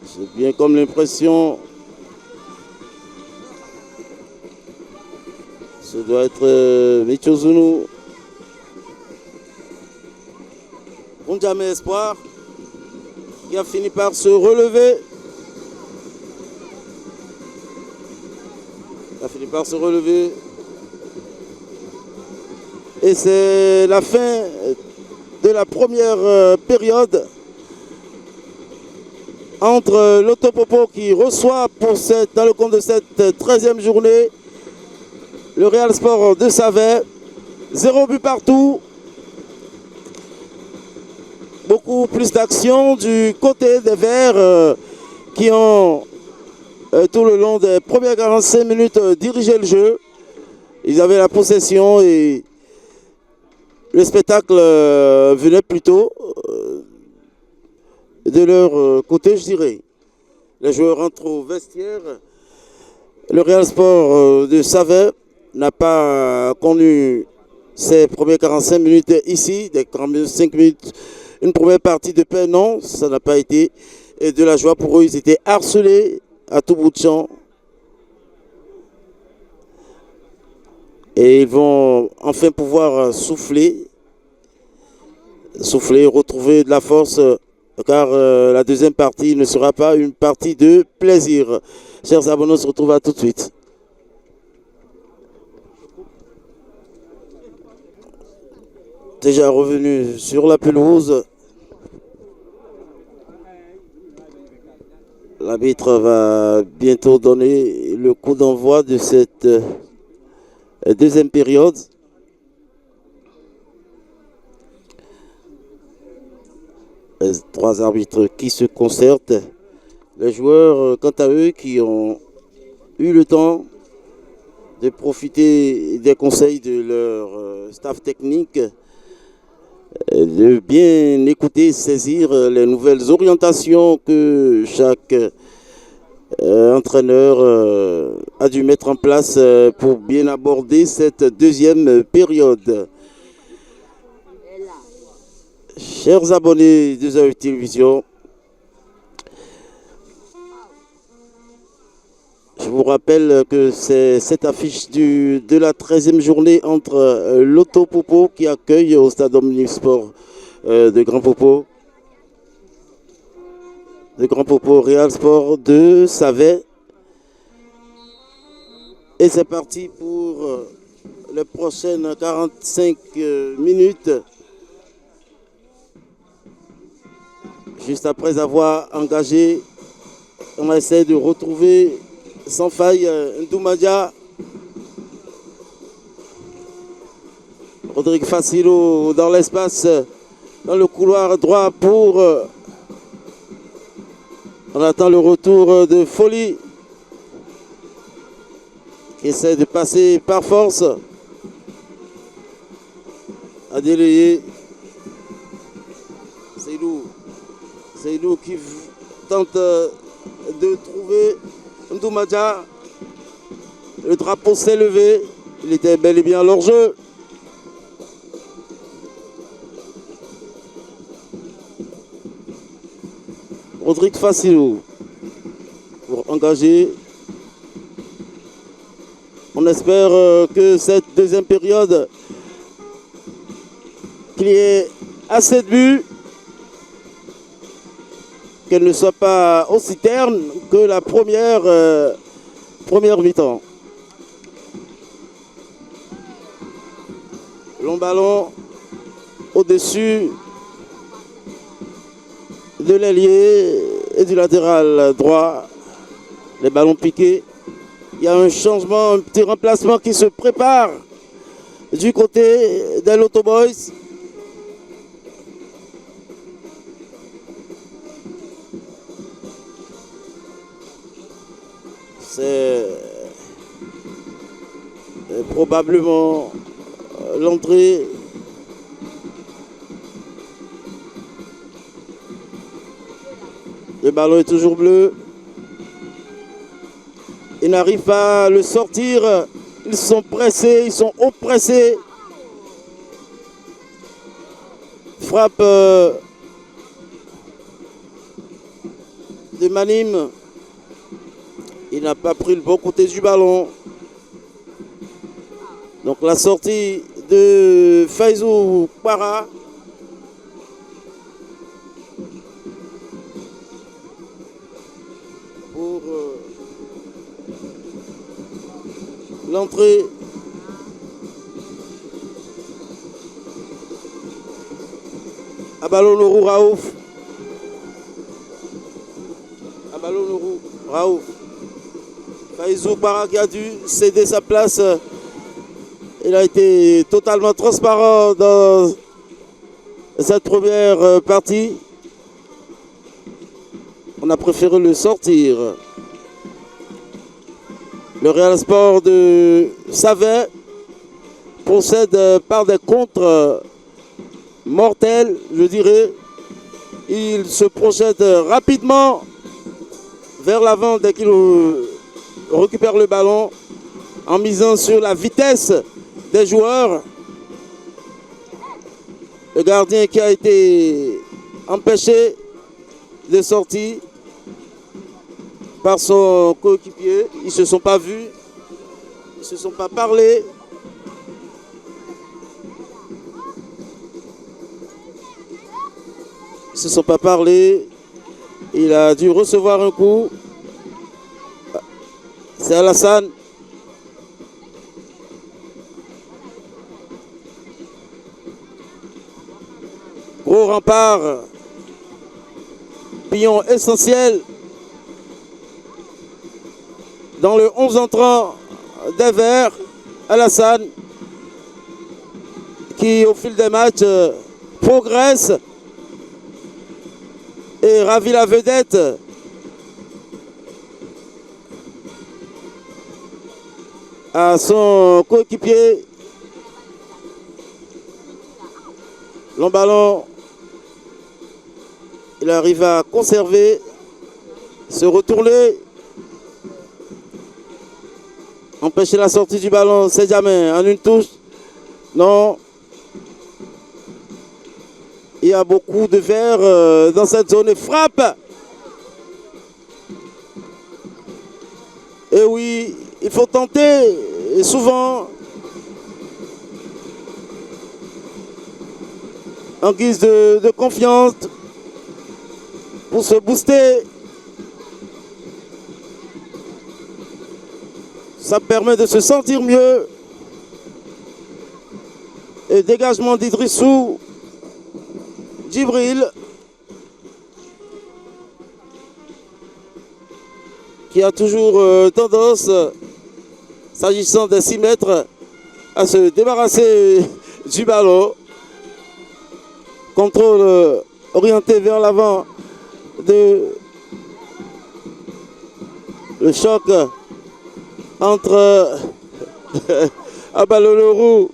c'est bien comme l'impression. Ce doit être Michozunu. Ondjame Espoir qui a fini par se relever. Et c'est la fin de la première période entre l'Autopopo qui reçoit dans le compte de cette 13e journée le Real Sport de Savet. 0 but partout. Beaucoup plus d'action du côté des Verts qui ont tout le long des premières 45 minutes dirigé le jeu. Ils avaient la possession et le spectacle venait plutôt de leur côté, je dirais. Les joueurs rentrent au vestiaire. Le Real Sport de Savet n'a pas connu ses premières 45 minutes ici, des 45 minutes, une première partie de paix, non, ça n'a pas été. Et de la joie pour eux, ils étaient harcelés à tout bout de champ. Et ils vont enfin pouvoir souffler, retrouver de la force, car la deuxième partie ne sera pas une partie de plaisir. Chers abonnés, on se retrouve à tout de suite. Déjà revenu sur la pelouse. L'arbitre va bientôt donner le coup d'envoi de cette deuxième période. Les 3 arbitres qui se concertent. Les joueurs, quant à eux, qui ont eu le temps de profiter des conseils de leur staff technique, de bien écouter, saisir les nouvelles orientations que chaque entraîneur a dû mettre en place pour bien aborder cette deuxième période. Chers abonnés de ZAEF Télévision, je vous rappelle que c'est cette affiche de la 13e journée entre l'Autopopo qui accueille au stade Omnisport de Grand Popo, Real Sport de Savet. Et c'est parti pour les prochaines 45 minutes. Juste après avoir engagé, on essaie de retrouver sans faille Ndoumadia. Rodrigue Facilo dans l'espace, dans le couloir droit pour... on attend le retour de Folie qui essaie de passer par force. À délayer. Seydou qui tente de trouver Ndoumadia. Le drapeau s'est levé. Il était bel et bien leur jeu. Rodrigue Facilou pour engager. On espère que cette deuxième période, qu'il y ait assez de buts, qu'elle ne soit pas aussi terne que la première mi-temps. Long ballon au-dessus de l'ailier et du latéral droit. Les ballons piqués. Il y a un changement, un petit remplacement qui se prépare du côté des Loto Boys. C'est probablement l'entrée Le ballon est toujours bleu. Ils n'arrivent pas à le sortir. Ils sont pressés, ils sont oppressés. Frappe de Manim. Il n'a pas pris le bon côté du ballon. Donc la sortie de Faizou Para. Pour l'entrée Abalonorou Raouf. Abalonorou Raouf. Faizou Para qui a dû céder sa place. Il a été totalement transparent dans cette première partie. On a préféré le sortir. Le Real Sport de Savet procède par des contres mortels, je dirais. Il se projette rapidement vers l'avant dès qu'il récupère le ballon en misant sur la vitesse des joueurs. Le gardien qui a été empêché de sortie par son coéquipier. Ils ne se sont pas vus, ils ne se sont pas parlé. Ils ne se sont pas parlé. Il a dû recevoir un coup. C'est Alassane. Gros rempart. Pillon essentiel dans le 11 entrant des Verts, Alassane, qui au fil des matchs progresse et ravit la vedette à son coéquipier. Long ballon, il arrive à conserver, se retourner, empêcher la sortie du ballon, c'est jamais en une touche. Non. Il y a beaucoup de verts dans cette zone et frappe. Et oui, il faut tenter. Et souvent, en guise de confiance, pour se booster. Ça permet de se sentir mieux. Et dégagement d'Idrissou Djibril, qui a toujours tendance, s'agissant des 6 mètres, à se débarrasser du ballon. Contrôle orienté vers l'avant de le choc entre Abalonorou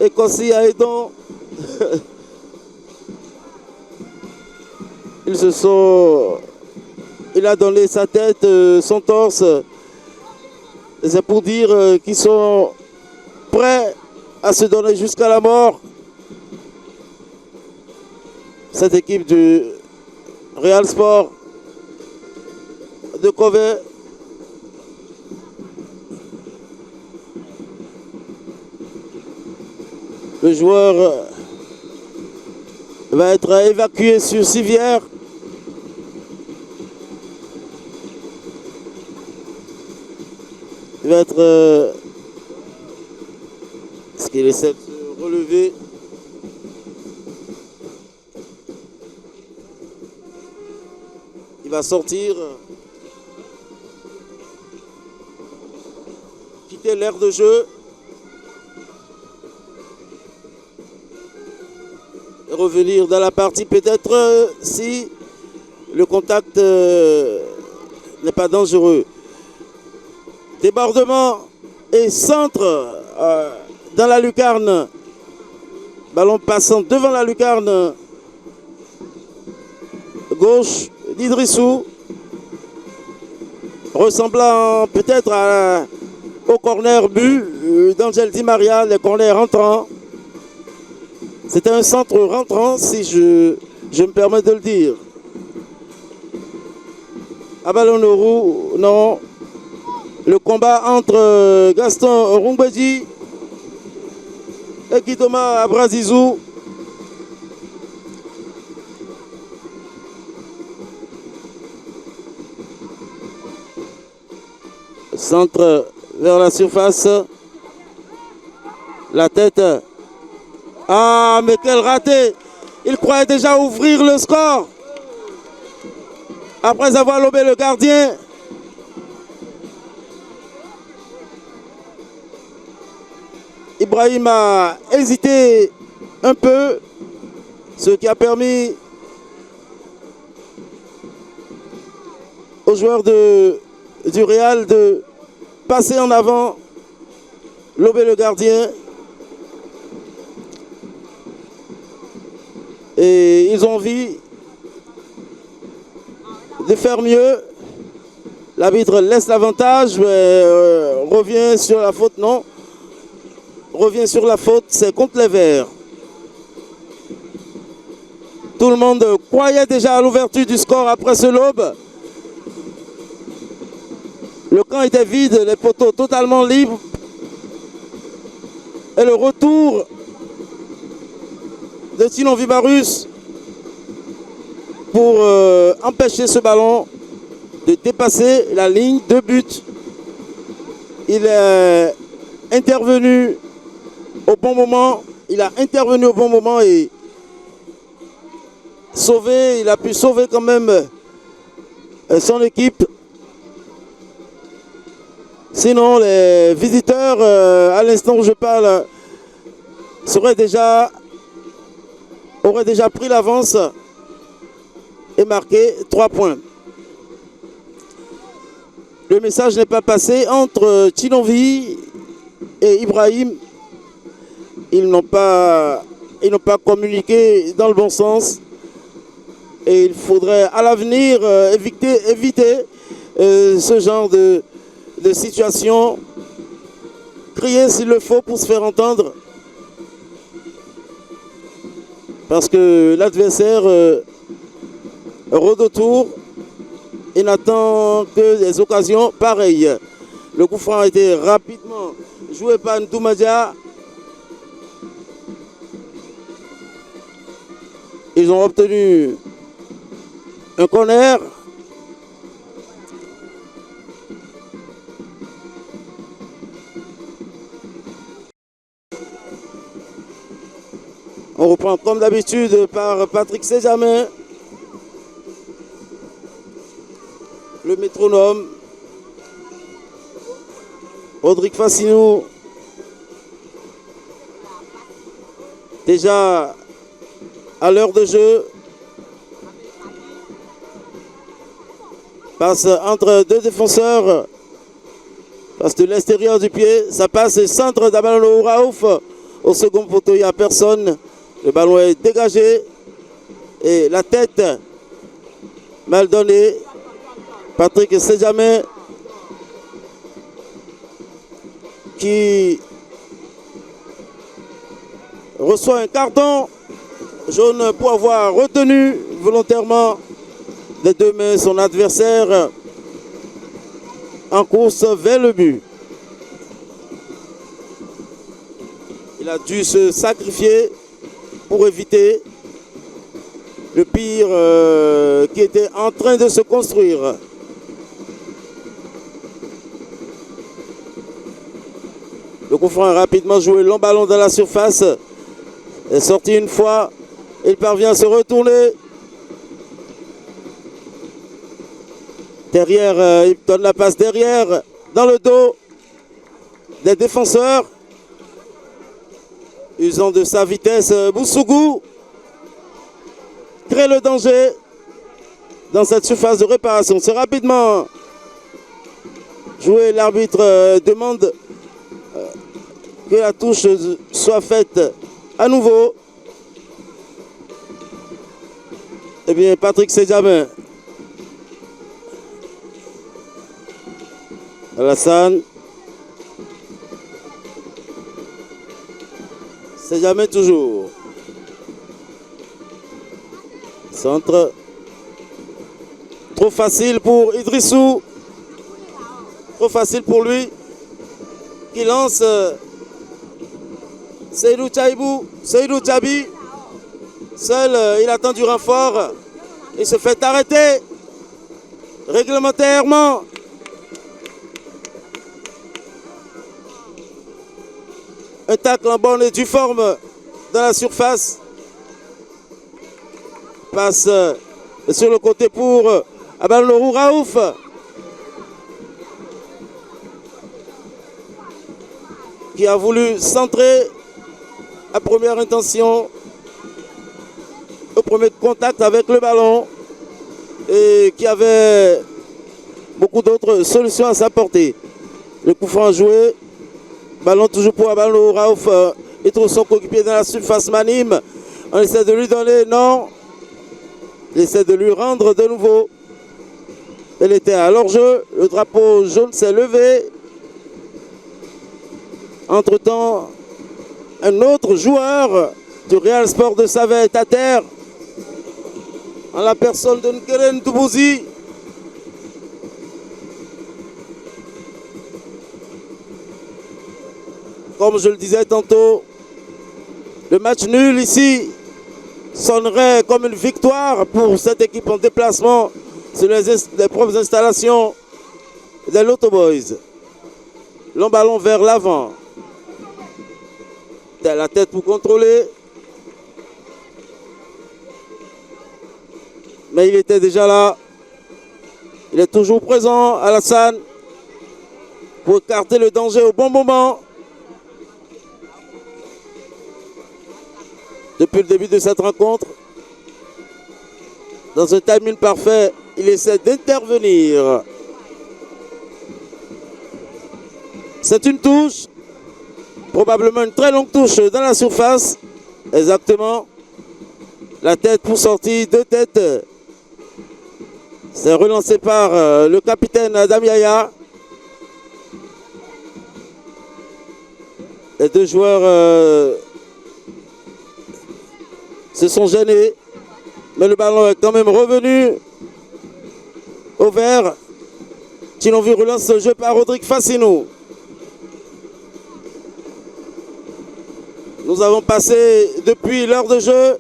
et Kossi Aïdon. Il a donné sa tête, son torse. C'est pour dire qu'ils sont prêts à se donner jusqu'à la mort. Cette équipe du Real Sport de Covey. Le joueur va être évacué sur civière. Il va être... Est-ce qu'il essaie de se relever? va sortir, quitter l'aire de jeu et revenir dans la partie peut-être si le contact n'est pas dangereux. Débordement et centre dans la lucarne. Ballon passant devant la lucarne gauche d'Idrissou, ressemblant peut-être au corner but d'Angel Di Maria, les corners rentrants. C'était un centre rentrant, si je me permets de le dire. À ballon au roux, non. Le combat entre Gaston Rungbeji et Kitoma Abrazizou. Centre vers la surface. La tête. Ah, mais quel raté! Il croyait déjà ouvrir le score. Après avoir lobé le gardien. Ibrahim a hésité un peu, ce qui a permis aux joueurs du Real de passer en avant, lober le gardien. Et ils ont envie de faire mieux. L'arbitre laisse l'avantage, mais revient sur la faute, non. Revient sur la faute, c'est contre les Verts. Tout le monde croyait déjà à l'ouverture du score après ce lobe. Le camp était vide, les poteaux totalement libres. Et le retour de Tinon Vibarus pour empêcher ce ballon de dépasser la ligne de but. Il est intervenu au bon moment. Il a intervenu au bon moment et sauvé. Il a pu sauver quand même son équipe. Sinon, les visiteurs, à l'instant où je parle, auraient déjà pris l'avance et marqué 3 points. Le message n'est pas passé entre Tinonvi et Ibrahim. Ils n'ont pas communiqué dans le bon sens. Et il faudrait à l'avenir éviter ce genre de situation. Crier s'il le faut pour se faire entendre. Parce que l'adversaire rôde autour et n'attend que des occasions pareilles. Le coup franc a été rapidement joué par Ndoumadia. Ils ont obtenu un corner. On reprend comme d'habitude par Patrick Sejamin. Le métronome. Rodrigue Fassinou. Déjà à l'heure de jeu. Passe entre deux défenseurs. Passe de l'extérieur du pied. Ça passe et centre d'Abalano Raouf. Au second poteau, il n'y a personne. Le ballon est dégagé. Et la tête mal donnée. Patrick Sejamin qui reçoit un carton jaune pour avoir retenu volontairement des deux mains son adversaire en course vers le but. Il a dû se sacrifier pour éviter le pire qui était en train de se construire. Le coup franc est rapidement joué, long ballon dans la surface. Est sorti une fois, il parvient à se retourner. Derrière, il donne la passe derrière, dans le dos des défenseurs. Usant de sa vitesse, Boussougou crée le danger dans cette surface de réparation. C'est rapidement joué. L'arbitre demande que la touche soit faite à nouveau. Eh bien, Patrick Sedjamé. Alassane. Sedjamé toujours. Centre. Trop facile pour Idrissou. Trop facile pour lui. Qui lance Seydou Tchaibou. Seydou Tchabi. Seul, il attend du renfort. Il se fait arrêter. Réglementairement. Un tacle en bonne et due forme dans la surface. Passe sur le côté pour Abalorou Raouf. Qui a voulu centrer à première intention, au premier contact avec le ballon. Et qui avait beaucoup d'autres solutions à sa portée. Le coup franc joué. Ballon toujours pour Abalorou Raouf. Il trouve son coéquipier dans la surface Manim. On essaie de lui donner, non. Il essaie de lui rendre de nouveau. Elle était à l'hors-jeu. Le drapeau jaune s'est levé. Entre-temps, un autre joueur du Real Sport de Save est à terre. En la personne de Nkeren Doubouzi. Comme je le disais tantôt, le match nul ici sonnerait comme une victoire pour cette équipe en déplacement sur les propres installations des Loto Boys. Long ballon vers l'avant. La tête pour contrôler. Mais il était déjà là. Il est toujours présent, Alassane, pour écarter le danger au bon moment. Depuis le début de cette rencontre, dans un timing parfait, il essaie d'intervenir. C'est une touche, probablement une très longue touche dans la surface. Exactement. La tête pour sortir, deux têtes. C'est relancé par le capitaine Adam Yaya. Les deux joueurs se sont gênés, mais le ballon est quand même revenu au vert. Thilonville relance le jeu par Rodrigue Fassinou. Nous avons passé depuis l'heure de jeu.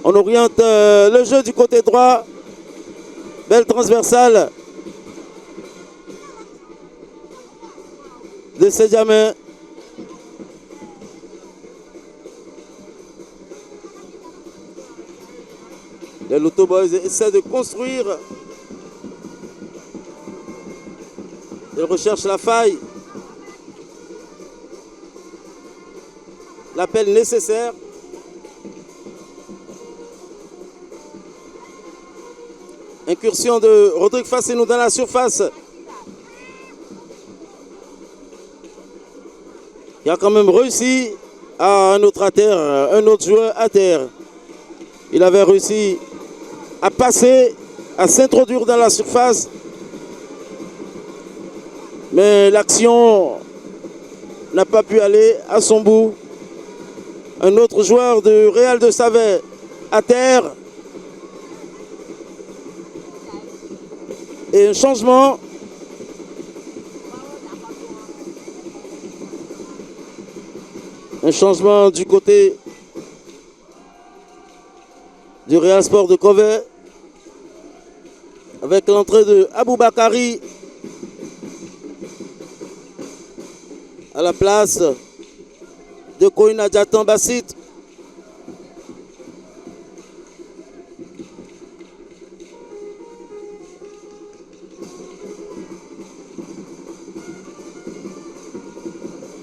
On oriente le jeu du côté droit. Belle transversale de Sedjamé. Les Loto Boys essaient de construire. Ils recherchent la faille. L'appel nécessaire. Incursion de Rodrigue Fassinou dans la surface. Il a quand même réussi à un autre à terre, un autre joueur à terre. Il avait réussi à passer, à s'introduire dans la surface. Mais l'action n'a pas pu aller à son bout. Un autre joueur du Real de Save à terre. Et un changement. Un changement du côté du Real Sport de Covey. Avec l'entrée de Aboubakari à la place de Koina Diatan Bassit.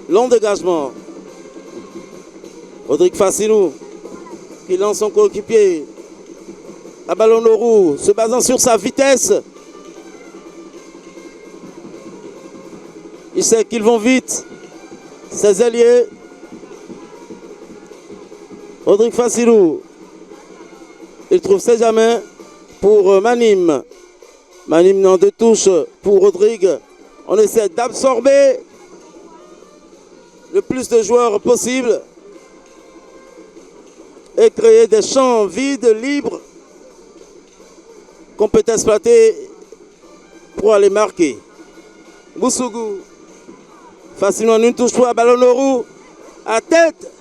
Long dégagement. Rodrigue Fassinou qui lance son coéquipier. À ballon de roue, se basant sur sa vitesse. Il sait qu'ils vont vite. Ses ailiers. Rodrigue Fassinou. Il trouve ses jamais pour Manim. Manim dans deux touches pour Rodrigue. On essaie d'absorber le plus de joueurs possible et créer des champs vides, libres, qu'on peut exploiter pour aller marquer. Boussougou. Facilement une touche pour un ballon de roue. À tête.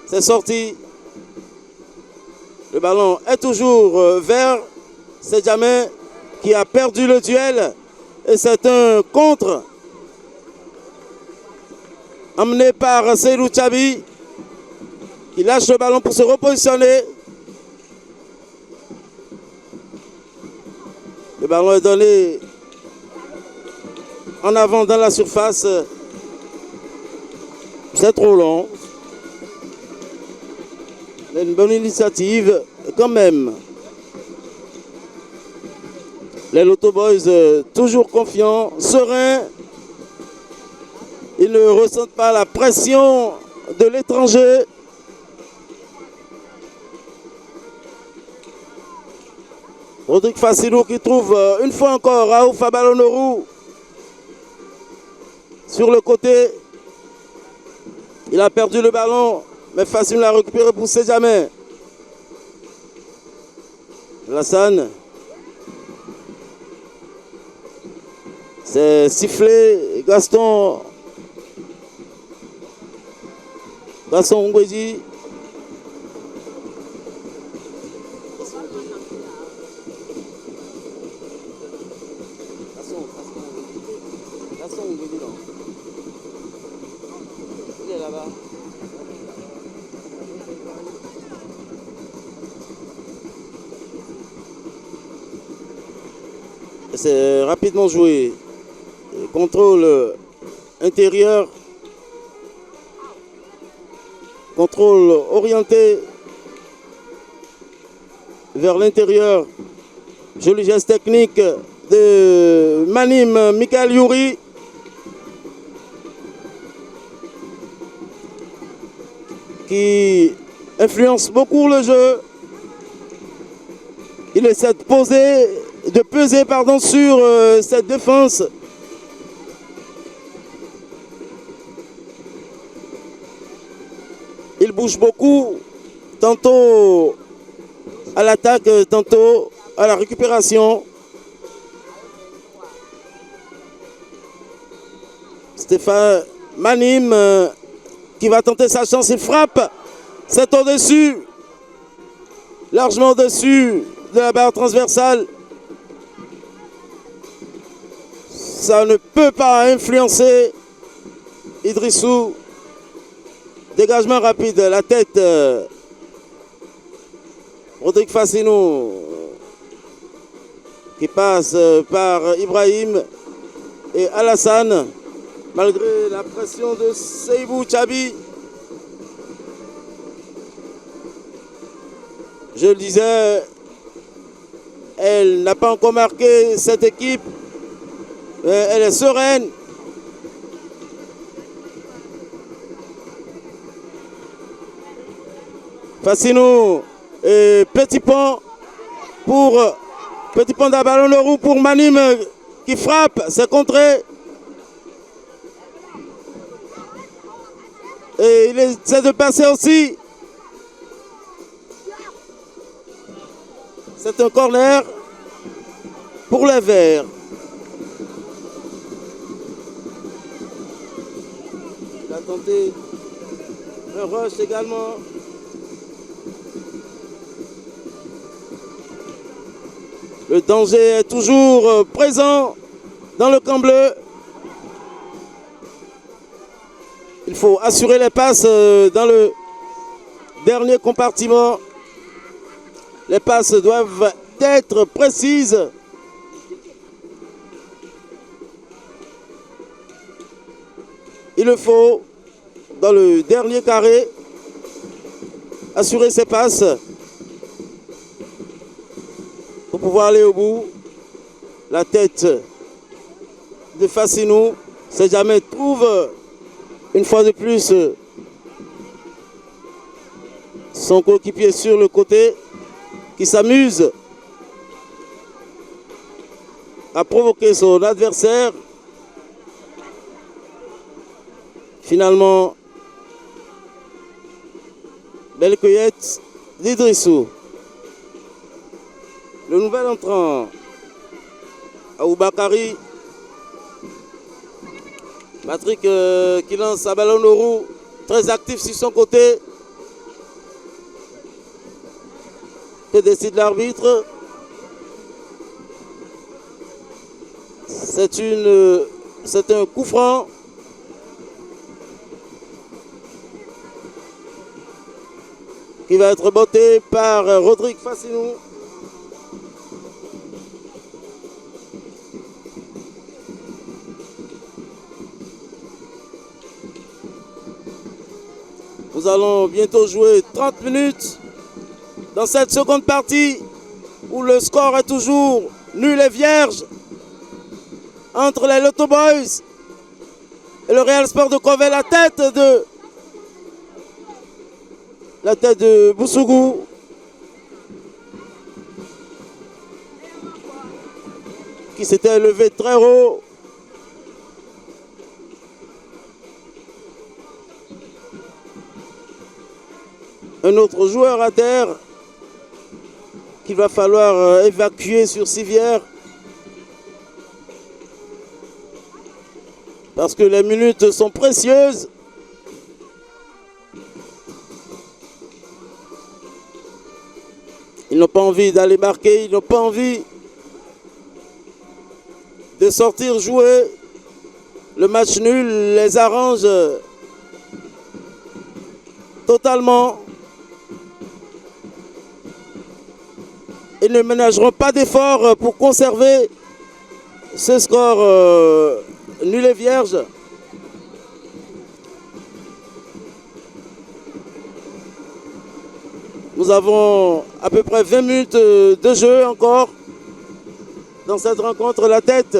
C'est sorti. Le ballon est toujours vers Sedjamé qui a perdu le duel. Et c'est un contre amené par Seydou Tchabi qui lâche le ballon pour se repositionner. Le ballon est donné en avant dans la surface. C'est trop long. Mais une bonne initiative quand même. Les Lotto Boys toujours confiants, sereins. Ils ne ressentent pas la pression de l'étranger. Rodrigue Fassinou qui trouve une fois encore Raouf à ballon de roue sur le côté. Il a perdu le ballon, mais Fassinou l'a récupéré pour Sedjamé. Lassane. C'est sifflé. Gaston Ngwedi. Gaston Ngwedi, non. Il est là-bas. C'est rapidement joué. Contrôle intérieur. Contrôle orienté vers l'intérieur. Joli geste technique de Manim Michael Youri. Qui influence beaucoup le jeu. Il essaie de peser sur cette défense. Il bouge beaucoup, tantôt à l'attaque, tantôt à la récupération. Stéphane Manim qui va tenter sa chance, il frappe. C'est au-dessus, largement au-dessus de la barre transversale. Ça ne peut pas influencer Idrissou. Dégagement rapide, la tête. Rodrigue Fassinou qui passe par Ibrahim et Alassane. Malgré la pression de Seydou Tchabi. Je le disais, elle n'a pas encore marqué cette équipe. Mais elle est sereine. Fassinou et petit pont d'un ballon de roue pour Manim qui frappe, c'est contré. Et il essaie de passer aussi. C'est un corner pour les Verts. Il a tenté un rush également. Le danger est toujours présent dans le camp bleu. Il faut assurer les passes dans le dernier compartiment. Les passes doivent être précises. Il le faut dans le dernier carré. Assurer ses passes pour pouvoir aller au bout. La tête de Fassinou, Sedjamé trouve une fois de plus son coéquipier sur le côté qui s'amuse à provoquer son adversaire. Finalement, belle cueillette d'Idrissou. Le nouvel entrant, Aboubakari. Patrick qui lance un ballon de roue, très actif sur son côté. Que décide l'arbitre? C'est un coup franc. Qui va être botté par Rodrigue Fassinou. Nous allons bientôt jouer 30 minutes dans cette seconde partie où le score est toujours nul et vierge entre les Loto Boys et le Real Sport de Kovel. La tête de Boussougou. Qui s'était élevé très haut. Un autre joueur à terre qu'il va falloir évacuer sur civière. Parce que les minutes sont précieuses. Ils n'ont pas envie d'aller marquer, ils n'ont pas envie de sortir jouer. Le match nul les arrange totalement. Ils ne ménageront pas d'efforts pour conserver ce score nul et vierge. Nous avons à peu près 20 minutes de jeu encore dans cette rencontre. La tête.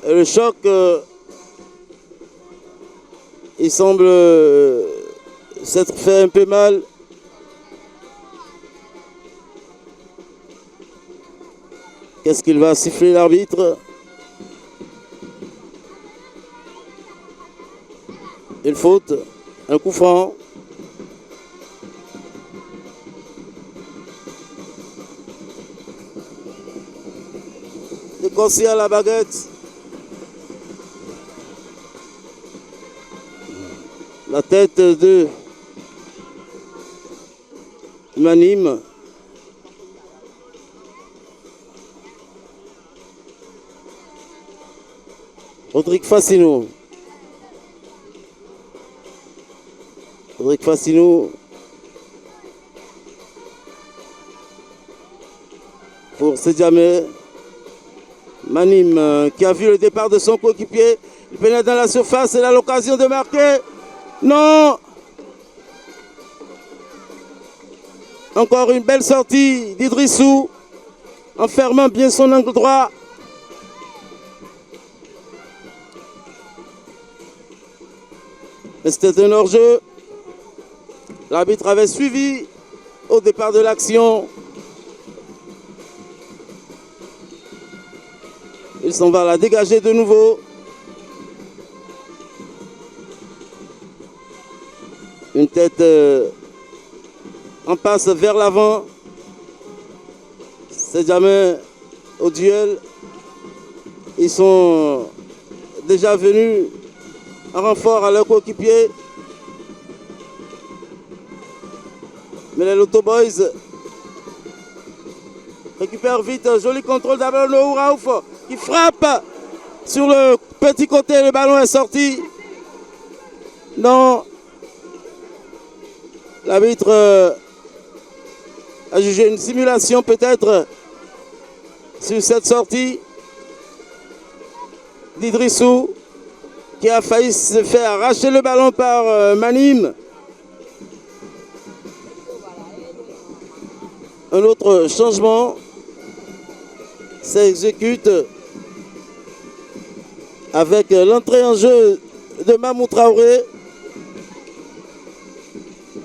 Et le choc, il semble s'être fait un peu mal. Qu'est-ce qu'il va siffler l'arbitre? Une faute, un coup franc. Décossé à la baguette. La tête de Manim. Rodrigue Fassinou. Rodrigue Fassinou. Pour Sedjamé. Manim qui a vu le départ de son coéquipier. Il pénètre dans la surface et il a l'occasion de marquer. Non! Encore une belle sortie d'Idrissou. En fermant bien son angle droit. Mais c'était un hors-jeu. L'arbitre avait suivi au départ de l'action. Il s'en va la dégager de nouveau. Une tête en passe vers l'avant. C'est jamais au duel. Ils sont déjà venus en renfort à leur coéquipier. Mais les Loto Boys récupèrent vite. Joli contrôle d'abord de Raouf qui frappe sur le petit côté. Le ballon est sorti. Non. L'arbitre a jugé une simulation peut-être sur cette sortie. d'Idrissou qui a failli se faire arracher le ballon par Manim. Un autre changement s'exécute avec l'entrée en jeu de Mamou Traoré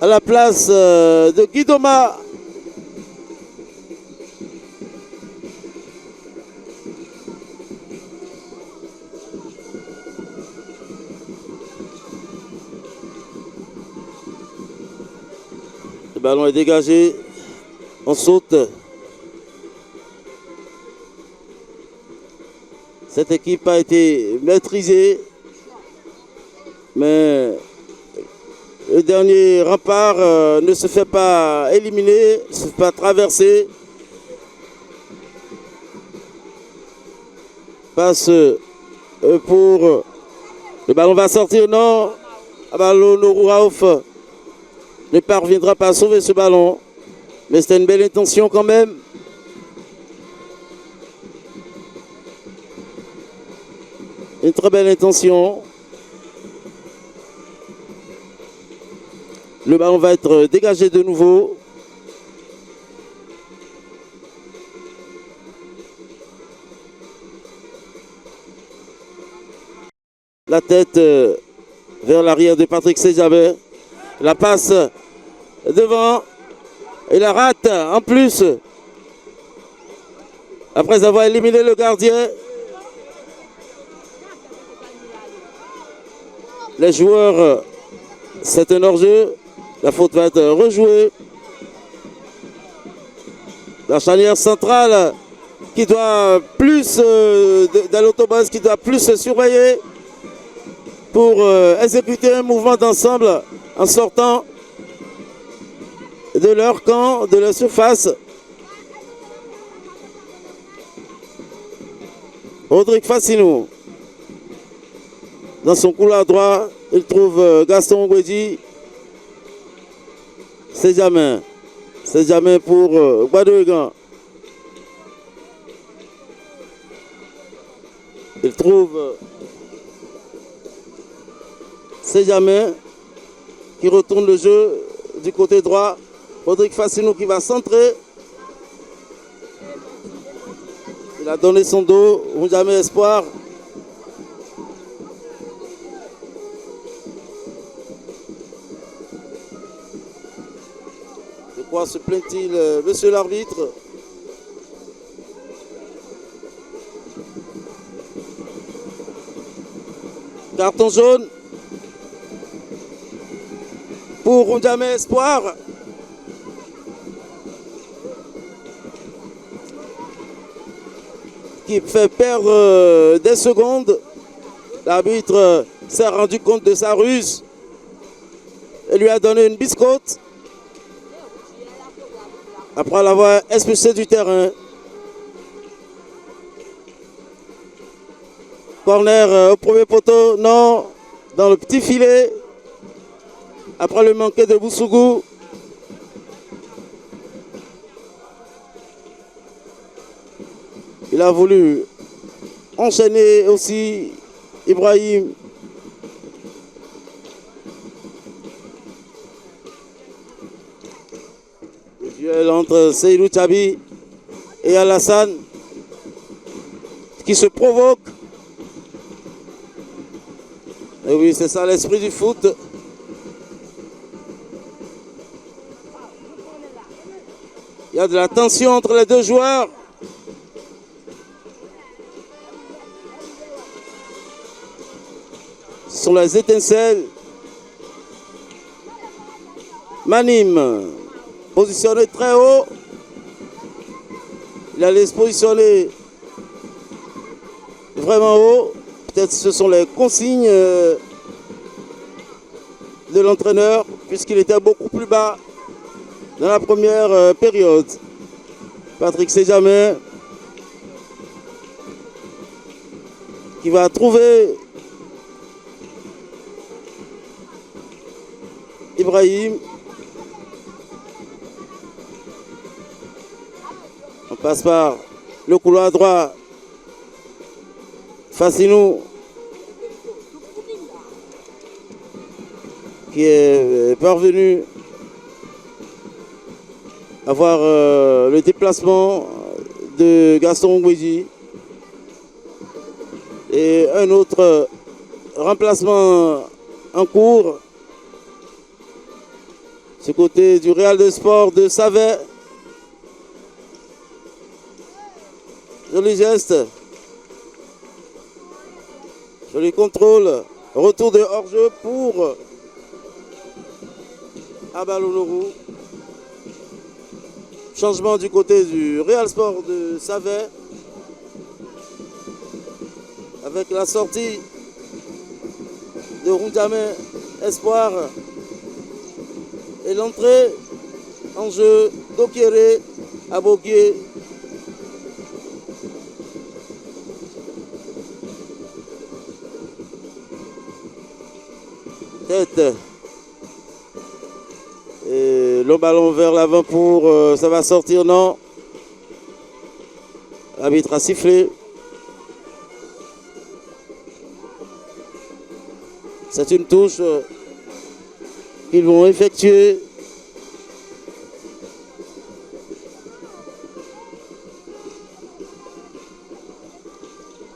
à la place de Guidoma. Le ballon est dégagé. On saute. Cette équipe a été maîtrisée, mais le dernier rempart ne se fait pas éliminer, ne se fait pas traverser. Passe pour... Le ballon va sortir, non. Nourou Raouf ne parviendra pas à sauver ce ballon. Mais c'était une belle intention quand même. Une très belle intention. Le ballon va être dégagé de nouveau. La tête vers l'arrière de Patrick Sejabé. La passe devant. Et la rate en plus. Après avoir éliminé le gardien. Les joueurs, c'est un hors-jeu. La faute va être rejouée. La charnière centrale qui doit plus, dans l'autobus, qui doit plus se surveiller pour exécuter un mouvement d'ensemble en sortant de leur camp, de leur surface. Rodrigue Fassinou. Dans son couloir droit, il trouve Gaston Ngwedi. C'est jamais pour Guadeloupe. Il trouve C'est jamais qui retourne le jeu du côté droit. Rodrigue Fassinou qui va centrer. Il a donné son dos. Jamais espoir. De quoi se plaint-il, monsieur l'arbitre? Carton jaune pour Jamais Espoir. Qui fait perdre des secondes. L'arbitre s'est rendu compte de sa ruse et lui a donné une biscotte après l'avoir expulsé du terrain. Corner au premier poteau, non, dans le petit filet. Après le manqué de Boussougou. Il a voulu enchaîner aussi Ibrahim. Le duel entre Seydou Tchabi et Alassane qui se provoque. Et oui, c'est ça l'esprit du foot. Il y a de la tension entre les deux joueurs. Ce sont les étincelles. Manim, positionné très haut. Il allait se positionner vraiment haut. Peut-être ce sont les consignes de l'entraîneur, puisqu'il était beaucoup plus bas dans la première période. Patrick Sejamé qui va trouver Ibrahim. On passe par le couloir droit. Fassinou qui est parvenu à voir le déplacement de Gaston Ngoueji et un autre remplacement en cours ce côté du Real de Sport de Savet. Joli geste, joli contrôle, retour de hors-jeu pour Abalonourou. Changement du côté du Real Sport de Savet avec la sortie de Roundamé Espoir et l'entrée en jeu d'Okiere Abogué. Tête. Et le ballon vers l'avant pour... ça va sortir, non. L'arbitre a sifflé. C'est une touche qu'ils vont effectuer.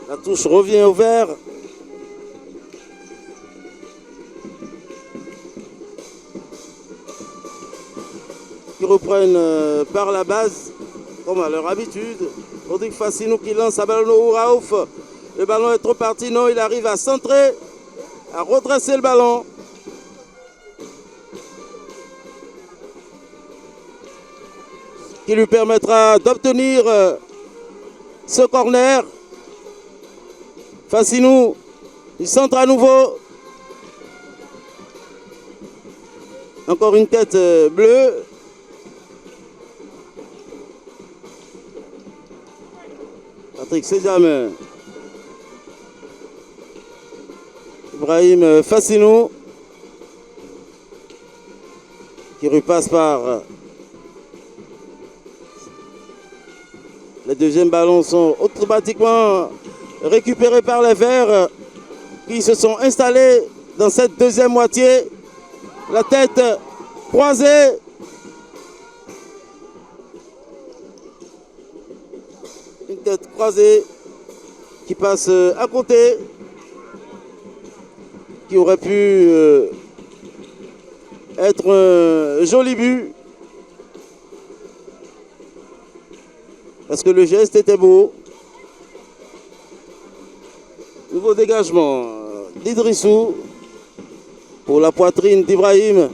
La touche revient au vert. Qui reprennent par la base, comme à leur habitude. Rodrigue Fassinou qui lance à ballon au Raouf. Le ballon est trop parti, non, il arrive à centrer, à redresser le ballon. Qui lui permettra d'obtenir ce corner. Fassinou, il centre à nouveau. Encore une tête bleue. Patrick Sejame. Ibrahim Fassinou. Qui repasse par... Les deuxièmes ballons sont automatiquement récupérés par les Verts qui se sont installés dans cette deuxième moitié. La tête croisée. Une tête croisée qui passe à côté. Qui aurait pu être un joli but. Parce que le geste était beau. Nouveau dégagement d'Idrissou pour la poitrine d'Ibrahim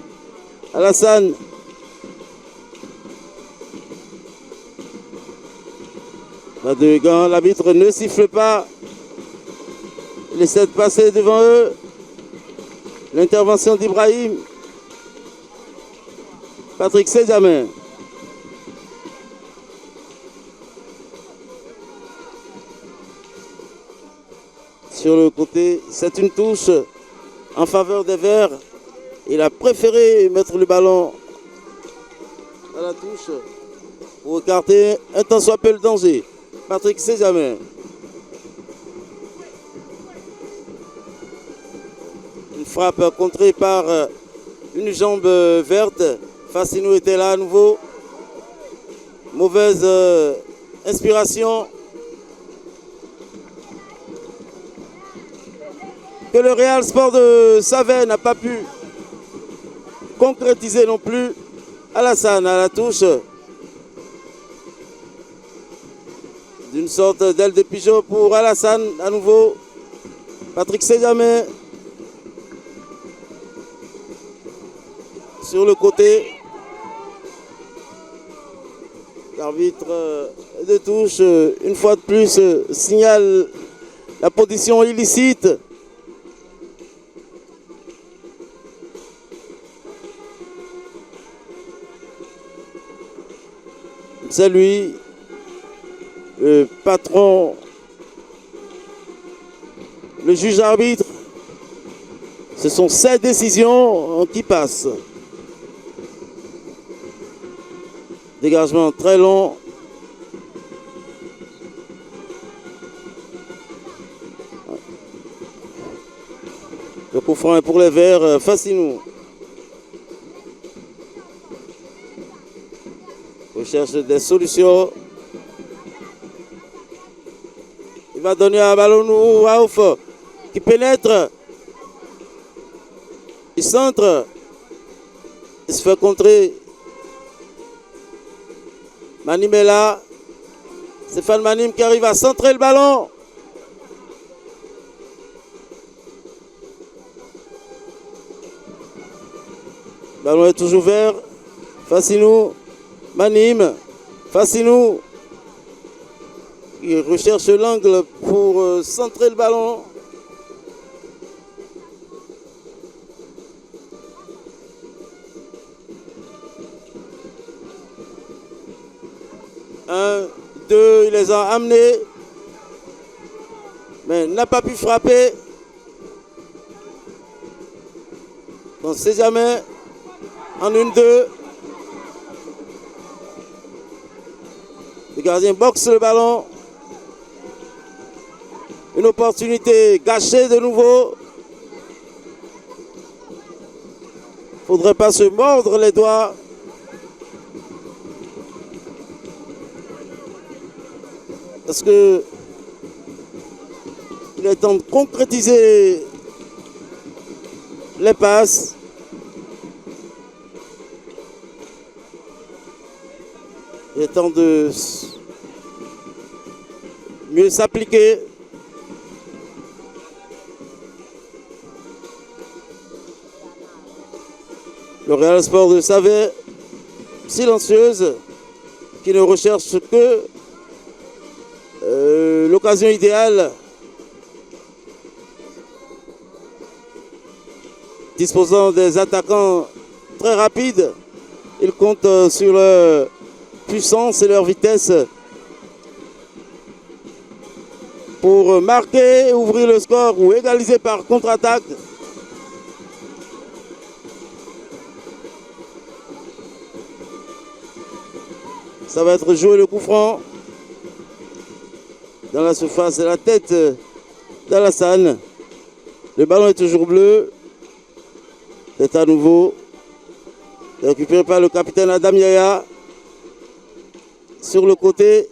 Alassane. La deux gants, l'arbitre ne siffle pas. Il essaie de passer devant eux. L'intervention d'Ibrahim. Patrick Sejame. Sur le côté, c'est une touche en faveur des Verts. Il a préféré mettre le ballon à la touche pour écarter un tant soit peu le danger. Patrick Sejame. Une frappe contrée par une jambe verte. Fassinou était là à nouveau. Mauvaise inspiration. Que le Real Sport de Savet n'a pas pu concrétiser non plus. Alassane à la touche. D'une sorte d'aile de pigeon pour Alassane à nouveau. Patrick Sejame. Sur le côté. L'arbitre de touche, une fois de plus, signale la position illicite. C'est lui, le patron, le juge arbitre. Ce sont ses décisions qui passent. Dégagement très long. Le coup franc est pour les Verts. Fassinou. Recherche des solutions. Il va donner un ballon à Raouf qui pénètre. Il centre. Il se fait contrer. Manim est là. Stéphane Manim qui arrive à centrer le ballon. Le ballon est toujours vert. Fassinou. Manim. Fassinou. Il recherche l'angle pour centrer le ballon. Un, deux, il les a amenés. Mais n'a pas pu frapper. On ne sait jamais. En une, deux. Le gardien boxe le ballon. Une opportunité gâchée de nouveau. Faudrait pas se mordre les doigts. Parce que il est temps de concrétiser les passes. Il est temps de mieux s'appliquer. Le Real Sport de Savet, silencieuse, qui ne recherche que l'occasion idéale. Disposant des attaquants très rapides, ils comptent sur leur puissance et leur vitesse pour marquer, ouvrir le score ou égaliser par contre-attaque. Ça va être joué le coup franc. Dans la surface, la tête d'Alassane. Le ballon est toujours bleu. C'est à nouveau récupéré par le capitaine Adam Yaya. Sur le côté.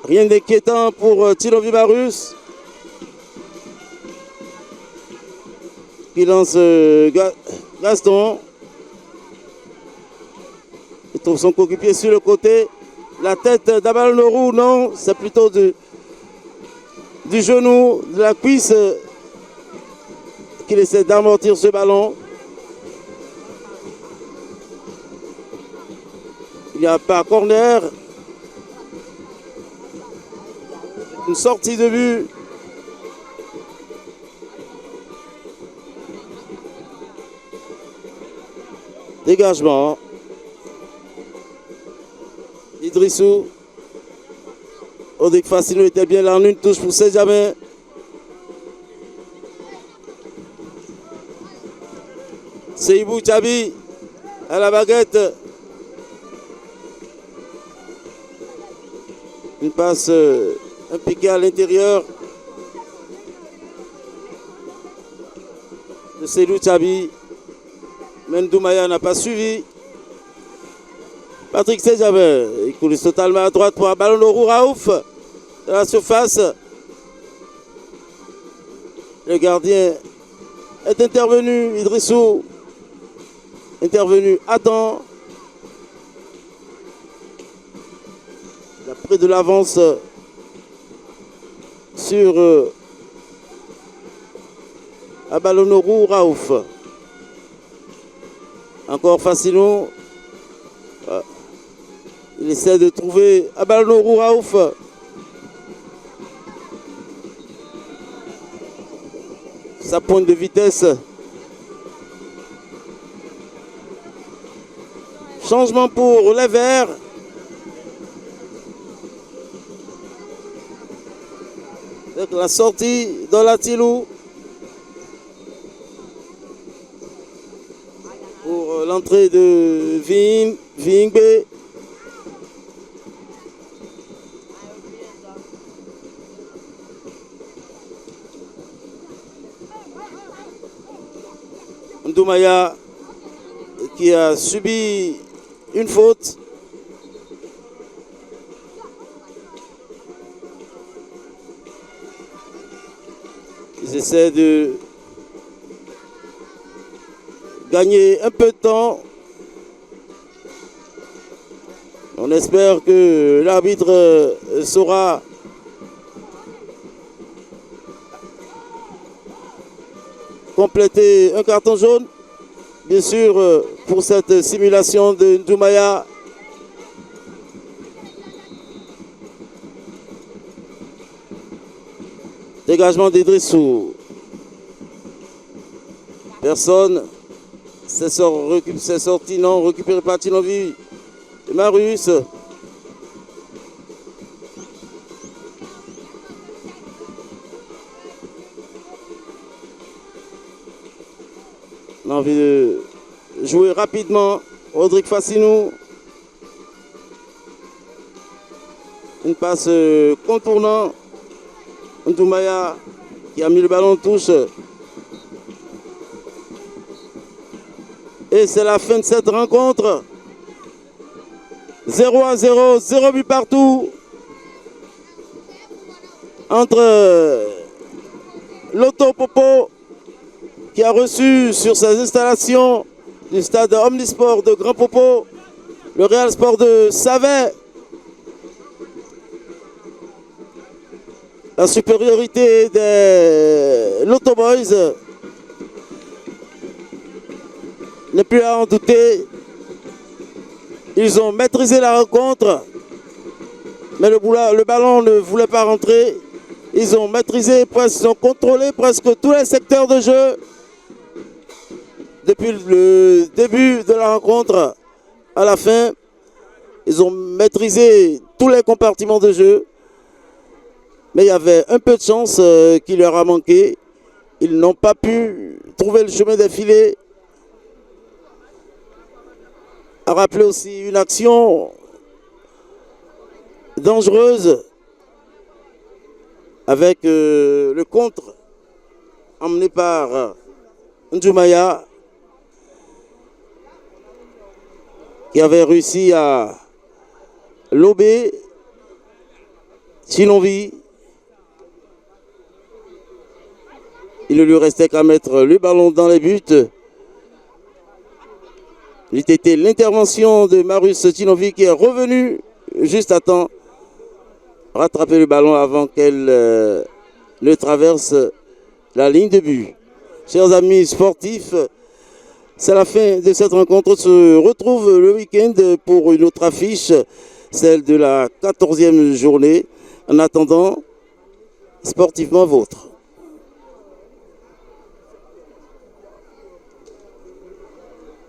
Rien d'inquiétant pour Tino Vimarus. Qui lance Gaston. Il trouve son coéquipier sur le côté. La tête d'Abalonorou, non, c'est plutôt du genou, de la cuisse qu'il essaie d'amortir ce ballon. Il n'y a pas corner. Une sortie de but. Dégagement. Idrissou. Odik Fassinou était bien là en une touche pour Saint-Germain. Seibou Tchabi à la baguette. Une passe, un piqué à l'intérieur de Seydou Tchabi. Mendoumaya n'a pas suivi. Patrick Saint-Germain, il coulisse totalement à droite pour un ballon de Raouf dans la surface. Le gardien est intervenu, Idrissou. Intervenu à temps. Il a pris de l'avance sur Abalonorou Raouf. Encore Fassinou. Il essaie de trouver Abalonorou Raouf. Sa pointe de vitesse. Changement pour les Verts. Avec la sortie dans la Tilou. Pour l'entrée de Vingbe. Ndoumaya qui a subi une faute. Ils essaient de gagner un peu de temps. On espère que l'arbitre saura compléter un carton jaune. Bien sûr, pour cette simulation de Ndoumaya. Dégagement d'Idrissou. Personne. C'est sorti, non, récupéré par Tinovi. Marius. On a envie de jouer rapidement. Rodrigue Fassinou. Une passe contournant. Ndoumaya qui a mis le ballon en touche. Et c'est la fin de cette rencontre. 0-0, 0 but partout. Entre Loto Popo qui a reçu sur ses installations du stade Omnisport de Grand Popo le Real Sport de Savet. La supériorité des Loto Boys n'est plus à en douter. Ils ont maîtrisé la rencontre, mais le ballon ne voulait pas rentrer. Ils ont maîtrisé, ils ont contrôlé presque tous les secteurs de jeu. Depuis le début de la rencontre à la fin, ils ont maîtrisé tous les compartiments de jeu. Mais il y avait un peu de chance qui leur a manqué. Ils n'ont pas pu trouver le chemin des filets. A rappelé aussi une action dangereuse avec le contre emmené par Ndoumaya qui avait réussi à lober Chinonvi. Il ne lui restait qu'à mettre le ballon dans les buts. Il était l'intervention de Marius Chinonvi qui est revenu juste à temps, rattraper le ballon avant qu'elle ne traverse la ligne de but. Chers amis sportifs, c'est la fin de cette rencontre. On se retrouve le week-end pour une autre affiche, celle de la 14e journée. En attendant, sportivement vôtre.